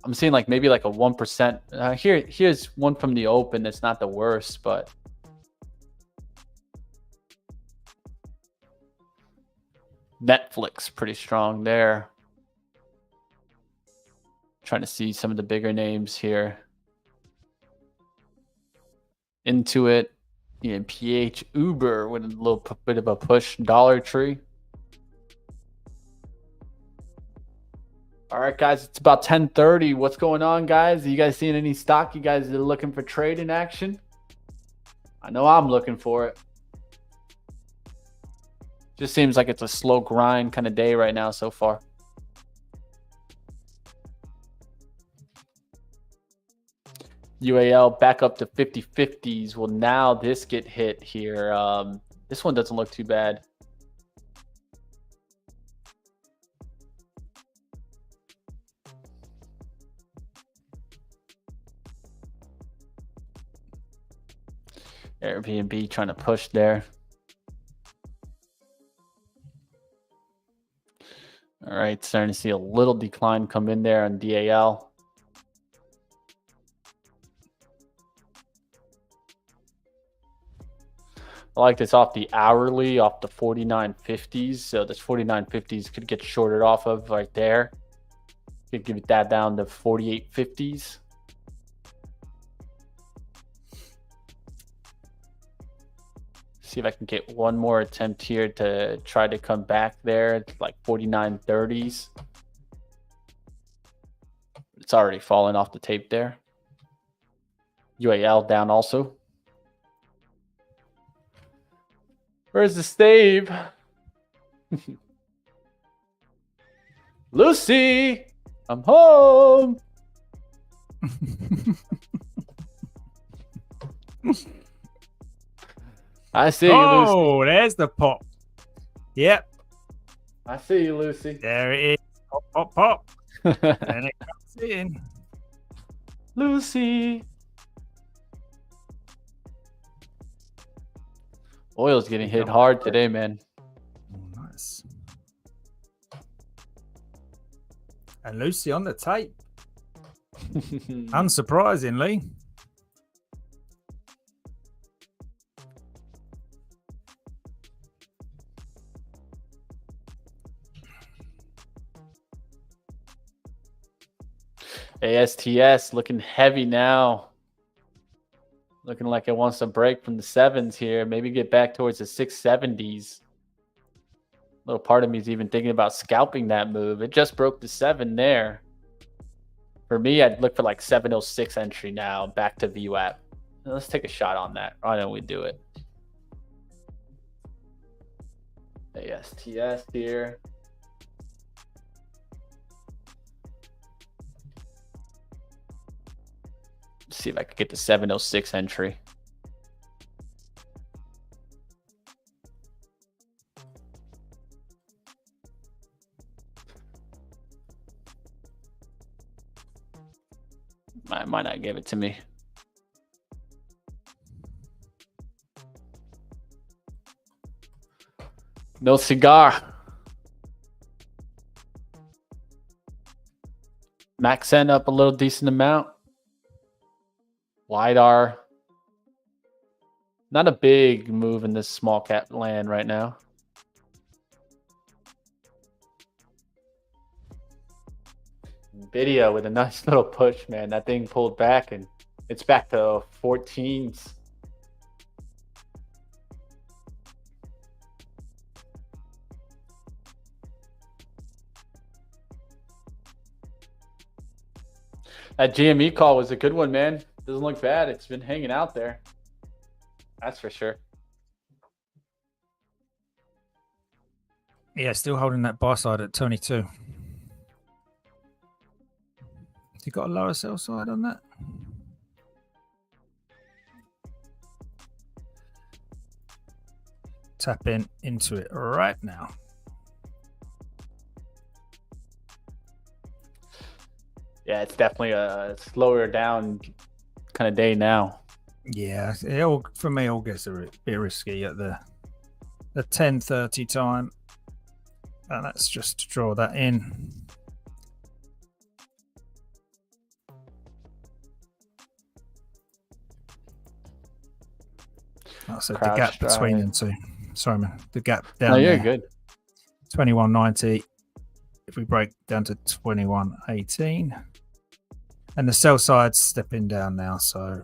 I'm seeing like maybe like a 1%. Here's one from the open that's not the worst, but Netflix pretty strong there. Trying to see some of the bigger names here. Intuit, EMPH, Uber with a little bit of a push. Dollar Tree. All right, guys, it's about 10:30. What's going on, guys? Are you guys seeing any stock? You guys are looking for trade in action? I know I'm looking for it. Just seems like it's a slow grind kind of day right now so far. UAL back up to 50/50s. Will now this get hit here? This one doesn't look too bad. Airbnb trying to push there. All right, starting to see a little decline come in there on DAL. I like this off the hourly, off the 49.50s. So this 49.50s could get shorted off of right there. Could give it that down to 48.50s. See if I can get one more attempt here to try to come back there. It's like 49.30s. It's already fallen off the tape there. UAL down also. Where's the stave? Lucy, I'm home. I see you, Lucy. Oh, there's the pop. Yep. I see you, Lucy. There it is. Pop, pop, pop. And it comes in. Lucy. Oil's getting hit hard today, man. Oh, nice. And Lucy on the tape. Unsurprisingly. ASTS looking heavy now. Looking like it wants to break from the 7s here. Maybe get back towards the 670s. A little part of me is even thinking about scalping that move. It just broke the 7 there. For me, I'd look for like 706 entry now. Back to VWAP. Let's take a shot on that. Why don't we do it? ASTS here. See if I could get the 706 entry. Might might not give it to me. No cigar. MACD up a little decent amount. LiDAR. Not a big move in this small cap land right now. Nvidia with a nice little push, man. That thing pulled back and it's back to 14s. That GME call was a good one, man. Doesn't look bad. It's been hanging out there. That's for sure. Yeah, still holding that buy side at 22. You got a lower sell side on that? Tap into it right now. Yeah, it's definitely a slower down kind of day now. Yeah, for me, all gets a bit risky at the 10:30 time. And let's just draw that in. That's the gap between them two. Sorry, man. The gap down there. You're good. 21.90. If we break down to 21.18. And the sell side's stepping down now, so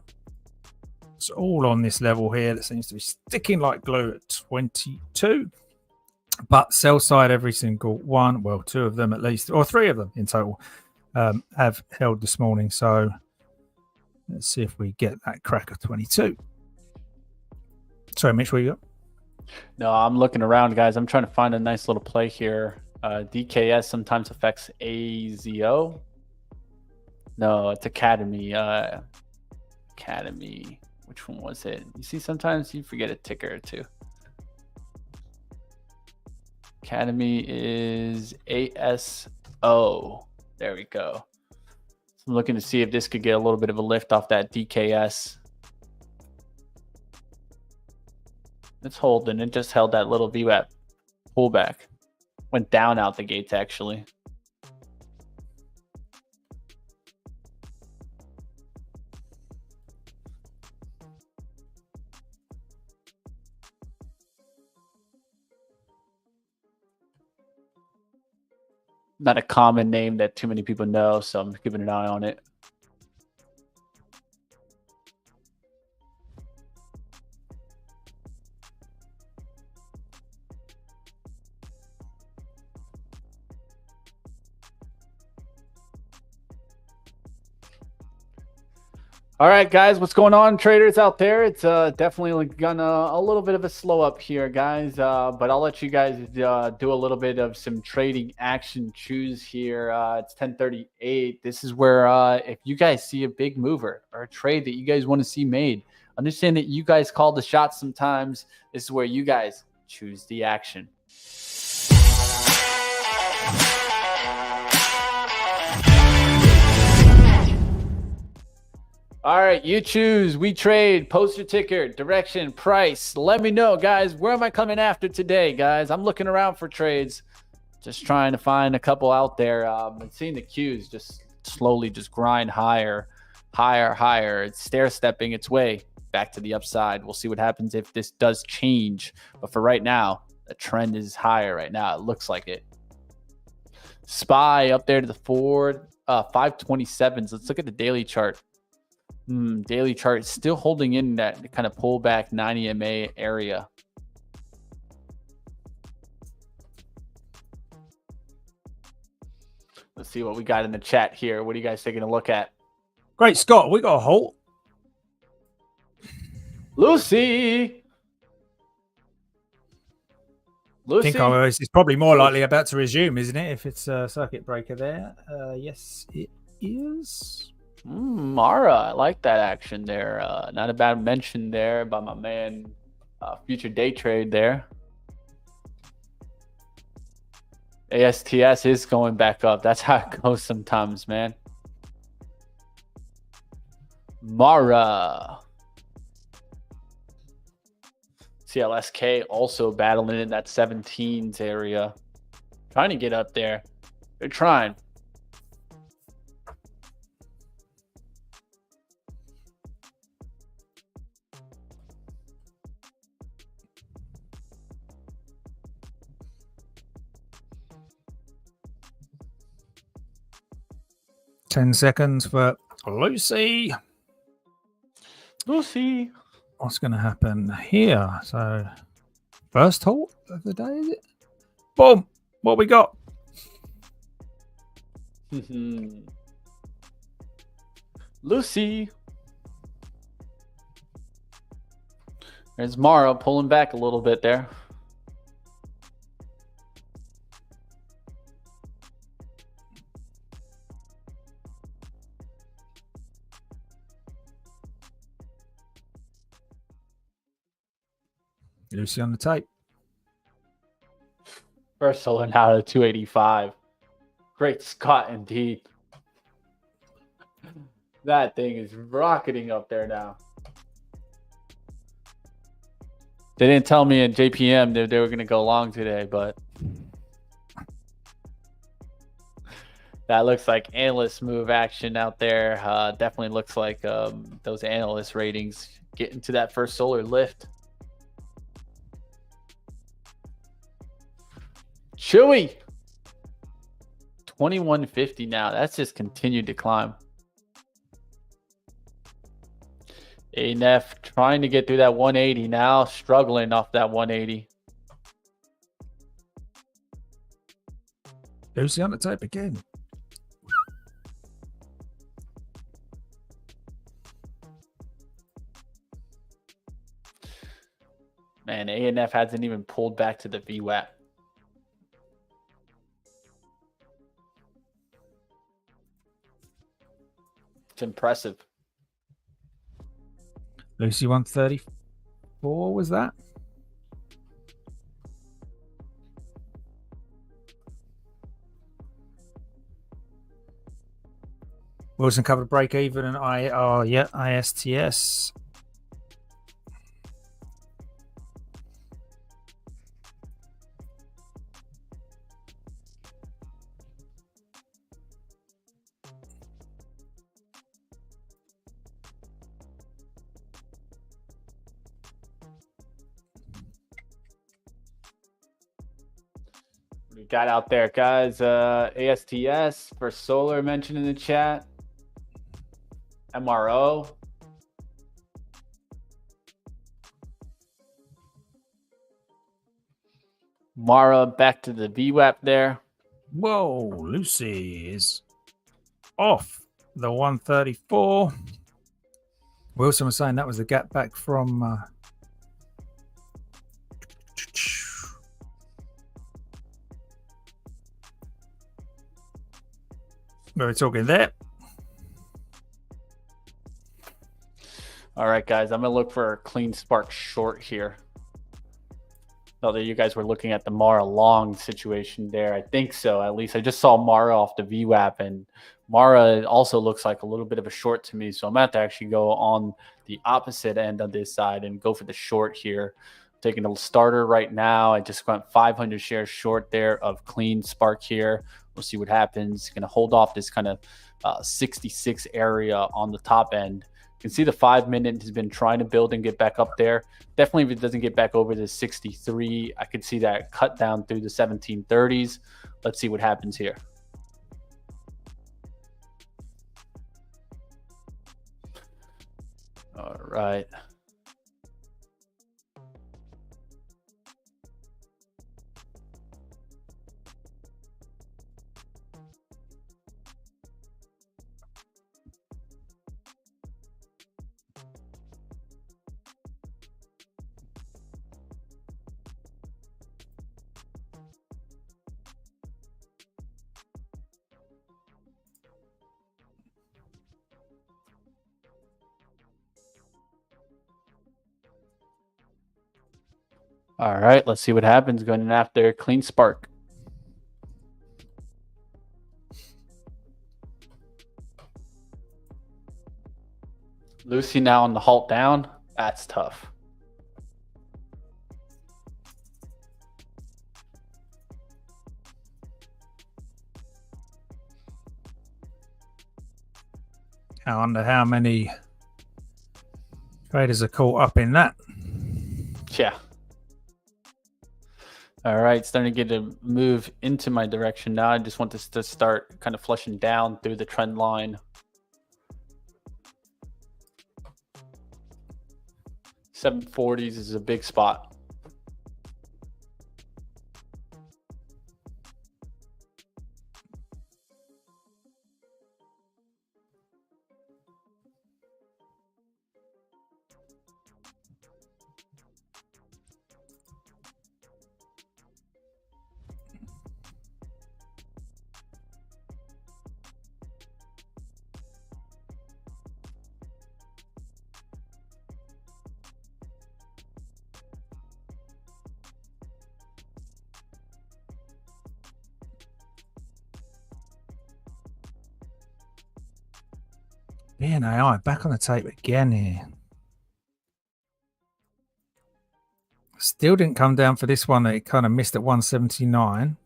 it's all on this level here that seems to be sticking like glue at 22. But sell side, every single one, well, two of them at least, or three of them in total, have held this morning. So let's see if we get that crack of 22. Sorry, Mitch, what you got? No, I'm looking around, guys. I'm trying to find a nice little play here. DKS sometimes affects AZO. No, it's Academy. Academy. Which one was it? You see, sometimes you forget a ticker or two. Academy is ASO. There we go. So I'm looking to see if this could get a little bit of a lift off that DKS. It's holding. It just held that little VWAP pullback. Went down out the gates, actually. Not a common name that too many people know, so I'm keeping an eye on it. All right, guys, what's going on, traders out there? It's definitely gonna a little bit of a slow up here, guys. But I'll let you guys do a little bit of some trading action choose here. It's 10:38. This is where if you guys see a big mover or a trade that you guys want to see made, understand that you guys call the shots sometimes. This is where you guys choose the action. All right, you choose, we trade, post your ticker, direction, price. Let me know, guys. Where am I coming after today, guys? I'm looking around for trades. Just trying to find a couple out there. And seeing the Qs just slowly just grind higher, higher, higher. It's stair-stepping its way back to the upside. We'll see what happens if this does change. But for right now, the trend is higher right now. It looks like it. SPY up there to the 527s. Let's look at the daily chart. Daily chart is still holding in that kind of pullback 90 MA area. Let's see what we got in the chat here. What are you guys taking a look at? Great Scott, we got a halt. Lucy. I think it's probably more likely about to resume, isn't it? If it's a circuit breaker there. Yes, it is. Mara, I like that action there. Not a bad mention there by my man, Future Day Trade there. ASTS is going back up. That's how it goes sometimes, man. Mara. CLSK also battling in that 17s area. Trying to get up there. They're trying. Ten seconds for Lucy. Lucy. What's going to happen here? So, first halt of the day, is it? Boom. What we got? Lucy. There's Mara pulling back a little bit there. Lucy on the tape. First solar now to 285. Great Scott indeed. That thing is rocketing up there now. They didn't tell me in JPM that they were going to go long today, but that looks like analyst move action out there. Definitely looks like those analyst ratings getting to that first solar lift. Chewy. 2150 now. That's just continued to climb. ANF trying to get through that 180 now, struggling off that 180. Lucy on the tape again. Man, ANF hasn't even pulled back to the VWAP. It's impressive. Lucy 134 was that? Wilson covered break even and ISTS. We got out there, guys. ASTS for solar mentioned in the chat. MRO. Mara back to the VWAP there. Whoa, Lucy is off the 134. Wilson was saying that was the gap back from we were talking there. All right, guys, I'm going to look for a clean spark short here. Although you guys were looking at the Mara long situation there. I think so. At least I just saw Mara off the VWAP, and Mara also looks like a little bit of a short to me. So I'm going to have to actually go on the opposite end of this side and go for the short here. Taking a starter right now. I just went 500 shares short there of clean spark here. We'll see what happens. Going to hold off this kind of 66 area on the top end. You can see the 5 minute has been trying to build and get back up there. Definitely if it doesn't get back over the 63, I could see that cut down through the 1730s. Let's see what happens here. All right. All right, let's see what happens going in after clean spark. Lucy now on the halt down. That's tough. I wonder how many traders are caught up in that. Yeah. All right, starting to get a move into my direction now. I just want this to start kind of flushing down through the trend line. 740s is a big spot. BNAI back on the tape again here. Still didn't come down for this one. It kind of missed at 179.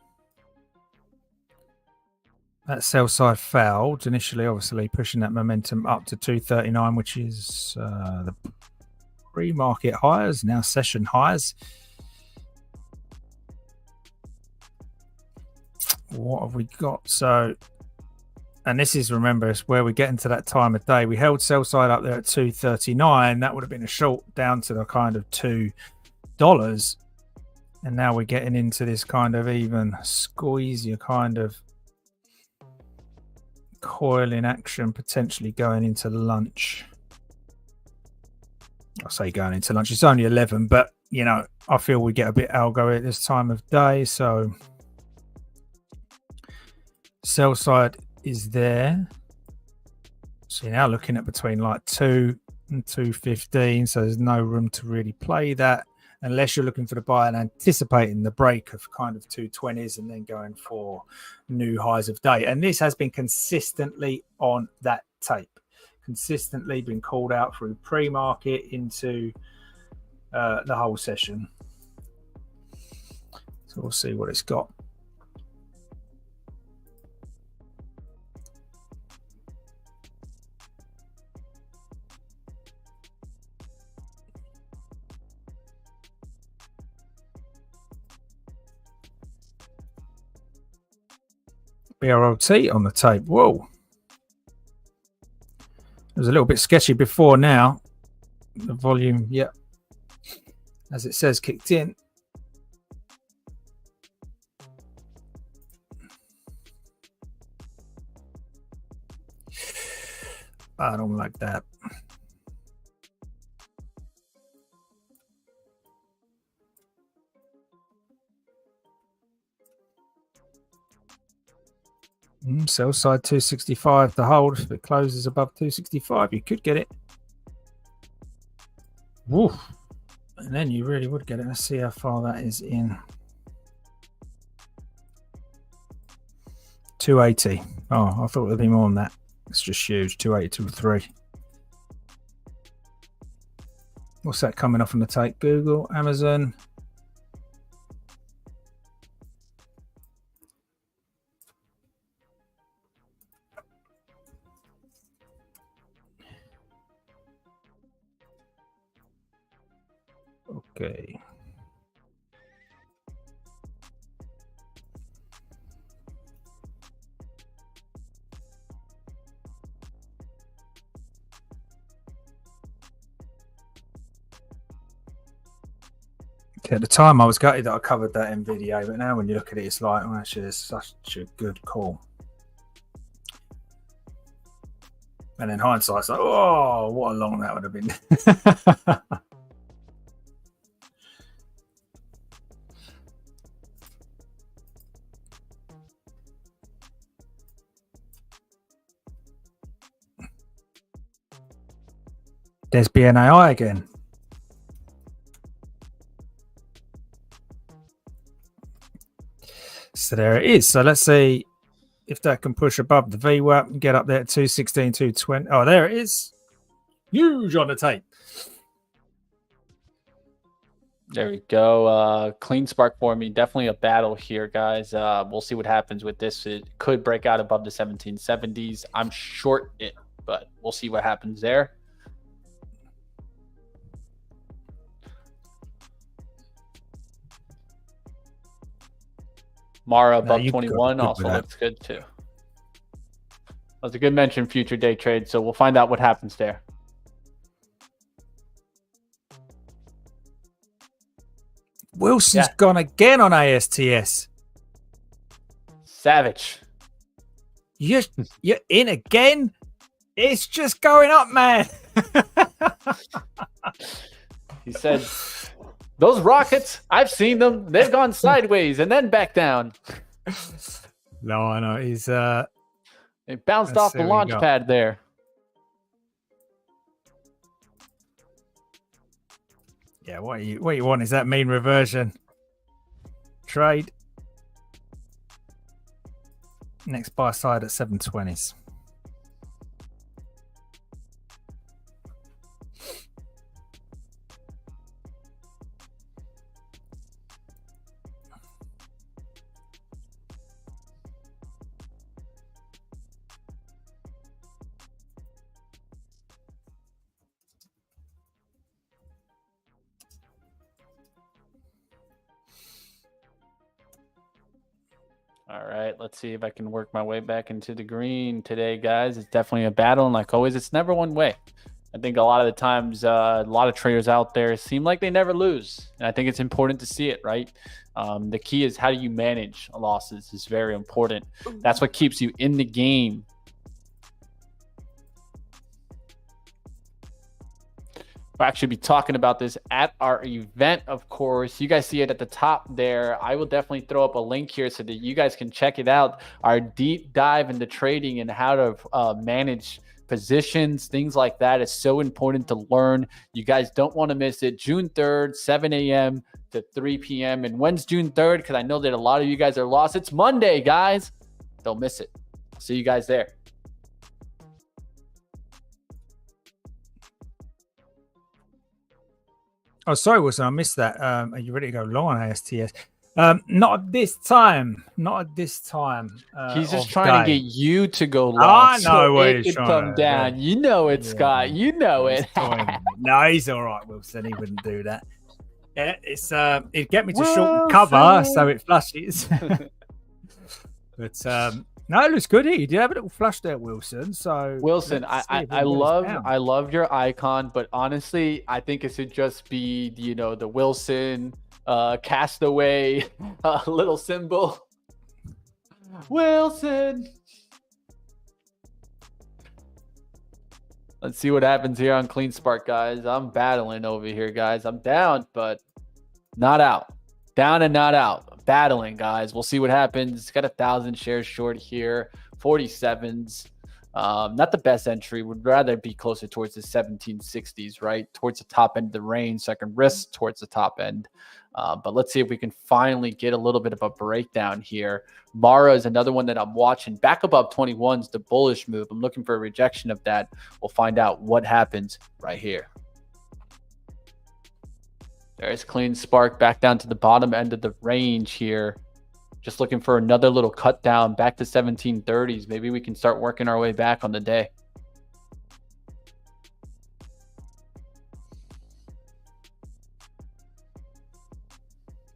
That sell side failed initially, obviously pushing that momentum up to 239, which is the pre-market highs, now session highs. What have we got? So, and this is, remember, it's where we get into that time of day. We held sell side up there at 239. That would have been a short down to the kind of $2. And now we're getting into this kind of even squeezier kind of coiling action, potentially going into lunch. I say going into lunch. It's only 11, but, you know, I feel we get a bit algo at this time of day. So sell side is there. So you're now looking at between like 2 and 215. So there's no room to really play that unless you're looking for the buy and anticipating the break of kind of 220s and then going for new highs of day. And this has been consistently on that tape, consistently been called out through pre-market into the whole session. So we'll see what it's got. BROT on the tape. Whoa. It was a little bit sketchy before now. The volume, yeah, as it says, kicked in. I don't like that. Sell side 265 to hold. If it closes above 265, you could get it. Woo. And then you really would get it. Let's see how far that is in. 280. Oh, I thought there'd be more than that. It's just huge. 280 to 3. What's that coming off on the tape? Google, Amazon. Okay. At the time, I was gutted that I covered that in video, but now when you look at it, it's like, well, actually, it's such a good call. And in hindsight, it's like, oh, what a long that would have been. There's BNAI again. So there it is. So let's see if that can push above the VWAP and get up there at 216, 220. Oh, there it is. huge on the tape. There we go. Clean spark for me. Definitely a battle here, guys. We'll see what happens with this. It could break out above the 1770s. I'm short it, but we'll see what happens there. Mara above 21 also looks good too. That's a good mention, future day trade. So we'll find out what happens there. Wilson's gone again on ASTS. Savage. You're in again? It's just going up, man. He said, those rockets, I've seen them. They've gone sideways and then back down. No, I know. He's it bounced off the launch pad there. Yeah, what you want is that mean reversion. Trade. Next buy side at 720s. All right, let's see if I can work my way back into the green today, guys. It's definitely a battle, and like always, it's never one way. I think a lot of the times, a lot of traders out there seem like they never lose, and I think it's important to see it, right? The key is how do you manage losses is very important. That's what keeps you in the game. We'll actually be talking about this at our event, of course. You guys see it at the top there. I will definitely throw up a link here so that you guys can check it out. Our deep dive into trading and how to manage positions, things like that is so important to learn. You guys don't want to miss it. June 3rd, 7 a.m. to 3 p.m. And when's June 3rd? Because I know that a lot of you guys are lost. It's Monday, guys. Don't miss it. See you guys there. Oh, sorry, Wilson, I missed that. Are you ready to go long on ASTS? Not at this time. Not at this time. He's just trying to get you to go long. I know where he's trying to come down. You know it, Scott. You know it. No, he's all right, Wilson. He wouldn't do that. Yeah, it's it'd get me to shorten cover so it flushes. But no, it looks good. You did have a little flush there, Wilson. So Wilson, I love your icon, but honestly, I think it should just be the Wilson castaway little symbol. Wilson. Let's see what happens here on Clean Spark, guys. I'm battling over here, guys. I'm down, but not out. Down and not out. Battling, guys. We'll see what happens. Got 1,000 shares short here. 47s. Not the best entry. Would rather be closer towards the 1760s, right? Towards the top end of the range, so I can risk towards the top end. But let's see if we can finally get a little bit of a breakdown here. Mara is another one that I'm watching. Back above 21's the bullish move. I'm looking for a rejection of that. We'll find out what happens right here. There's Clean Spark back down to the bottom end of the range here. Just looking for another little cut down back to 1730s. Maybe we can start working our way back on the day.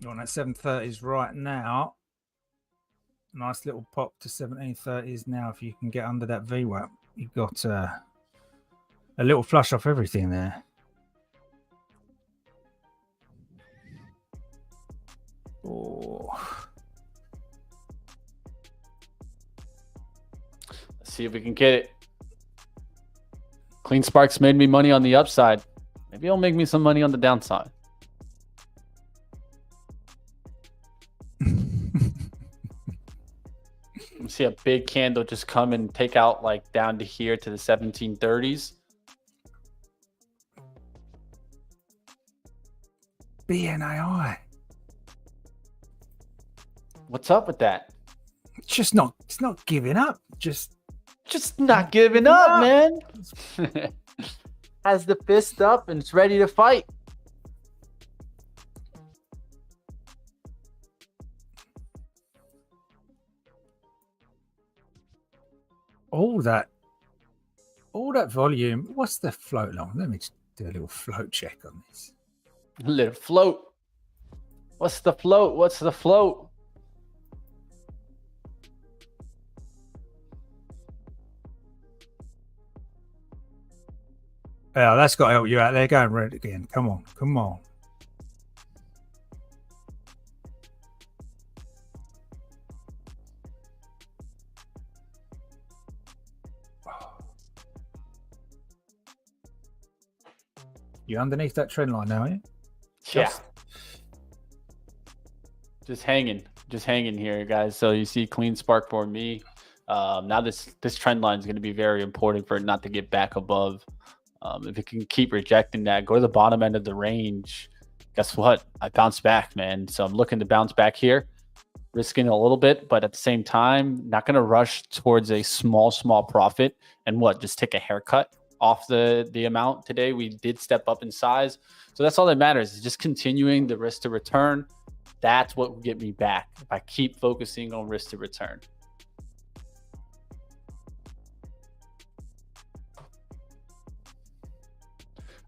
You're on at 730s right now. Nice little pop to 1730s now. If you can get under that VWAP, you've got a little flush off everything there. Oh. Let's see if we can get it. Clean Sparks made me money on the upside. Maybe it'll make me some money on the downside. See a big candle just come and take out like down to here to the 1730s. BNAI. What's up with that? It's not giving up. Just not giving up, man. has the fist up and it's ready to fight. All that volume. What's the float long? Let me just do a little float check on this. A little float. What's the float? What's the float? Yeah, that's got to help you out there. Go and read it again. Come on. Come on. You're underneath that trend line now, are you? Yeah. Just hanging here, guys. So you see clean spark for me. Now this trend line is going to be very important for it not to get back above. If it can keep rejecting that, go to the bottom end of the range. Guess what? I bounced back, man. So I'm looking to bounce back here, risking a little bit, but at the same time, not going to rush towards a small profit and just take a haircut off the amount today. We did step up in size. So that's all that matters, is just continuing the risk to return. That's what will get me back if I keep focusing on risk to return.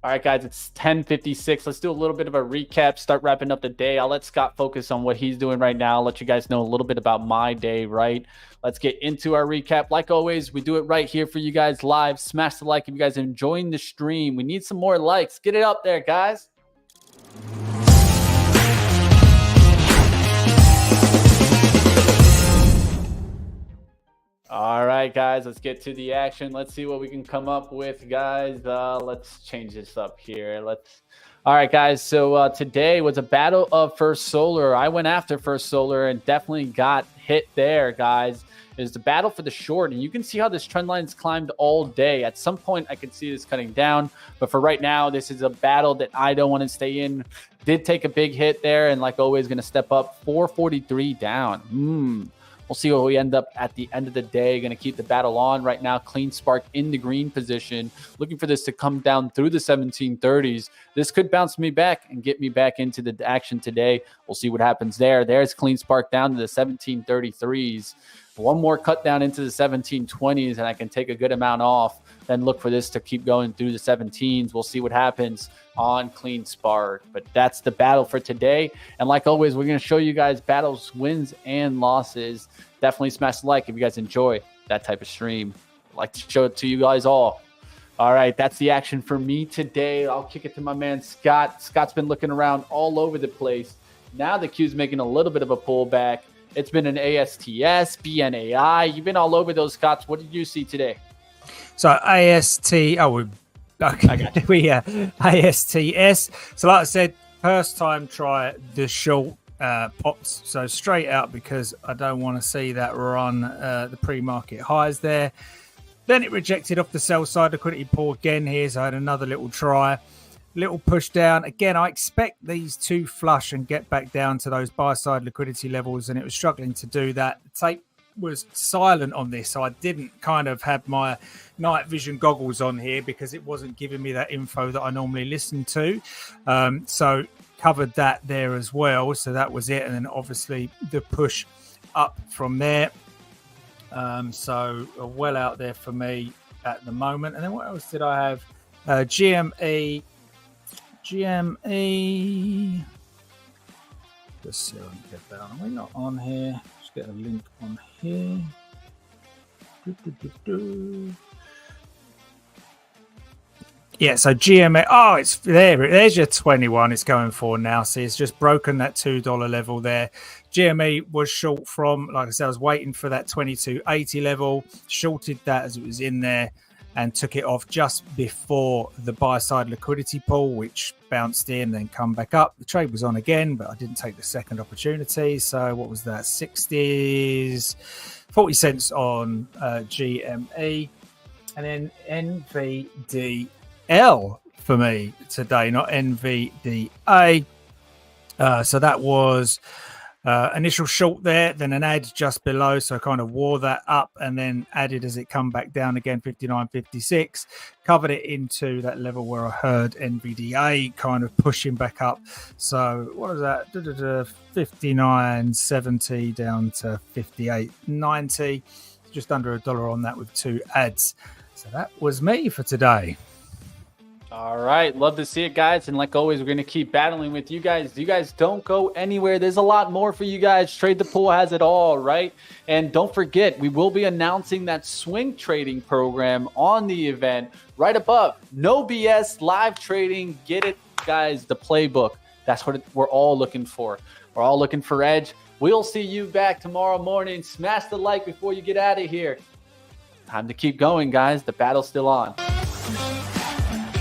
All right, guys, it's 10:56. Let's do a little bit of a recap, start wrapping up the day. I'll let Scott focus on what he's doing right now. I'll let you guys know a little bit about my day, right? Let's get into our recap. Like always, we do it right here for you guys live. Smash the like if you guys are enjoying the stream. We need some more likes. Get it up there, guys. All right, guys, let's get to the action. Let's see what we can come up with, guys. Let's change this up here. All right, guys. So today was a battle of First Solar. I went after First Solar and definitely got hit there, guys. It's the battle for the short, and you can see how this trend line's climbed all day. At some point, I could see this cutting down, but for right now, this is a battle that I don't want to stay in. Did take a big hit there, and like always, going to step up 443 down. We'll see what we end up at the end of the day. Going to keep the battle on right now. Clean spark in the green position. Looking for this to come down through the 1730s. This could bounce me back and get me back into the action today. We'll see what happens there. There's clean spark down to the 1733s. One more cut down into the 1720s, and I can take a good amount off. Then look for this to keep going through the 17s. We'll see what happens on clean spark. But that's the battle for today. And like always, we're going to show you guys battles, wins, and losses. Definitely smash the like if you guys enjoy that type of stream. I'd like to show it to you guys all. All right, that's the action for me today. I'll kick it to my man, Scott. Scott's been looking around all over the place. Now the Q's making a little bit of a pullback. It's been an ASTS, BNAI. You've been all over those, Scots. What did you see today? So AST, ASTS. So like I said, first time try the short pops. So straight out because I don't want to see that run the pre-market highs there. Then it rejected off the sell side liquidity pool again here. So I had another little try. Little push down. Again, I expect these to flush and get back down to those buy-side liquidity levels, and it was struggling to do that. The tape was silent on this, so I didn't kind of have my night vision goggles on here because it wasn't giving me that info that I normally listen to. So covered that there as well. So that was it. And then obviously the push up from there. So well out there for me at the moment. And then what else did I have? GME. Let's see if I can get that on. Are we not on here? Just get a link on here. Yeah, so GME. Oh, it's there. There's your 21 it's going for now. See, it's just broken that $2 level there. GME was short from, like I said, I was waiting for that 22.80 level. Shorted that as it was in there and took it off just before the buy-side liquidity pool, which bounced in, then come back up. The trade was on again, but I didn't take the second opportunity. So what was that? 60s, 40 cents on GME. And then NVDL for me today, not NVDA. So that was Initial short there, then an add just below, so kind of wore that up and then added as it come back down again, 59.56, covered it into that level where I heard NVDA kind of pushing back up. So what is that? 59.70 down to 58.90, just under $1 on that with 2 adds. So that was me for today. All right. Love to see it, guys. And like always, we're going to keep battling with you guys. You guys don't go anywhere. There's a lot more for you guys. Trade the Pool has it all, right? And don't forget, we will be announcing that swing trading program on the event right above. No BS, live trading. Get it, guys, the playbook. That's what we're all looking for. We're all looking for edge. We'll see you back tomorrow morning. Smash the like before you get out of here. Time to keep going, guys. The battle's still on.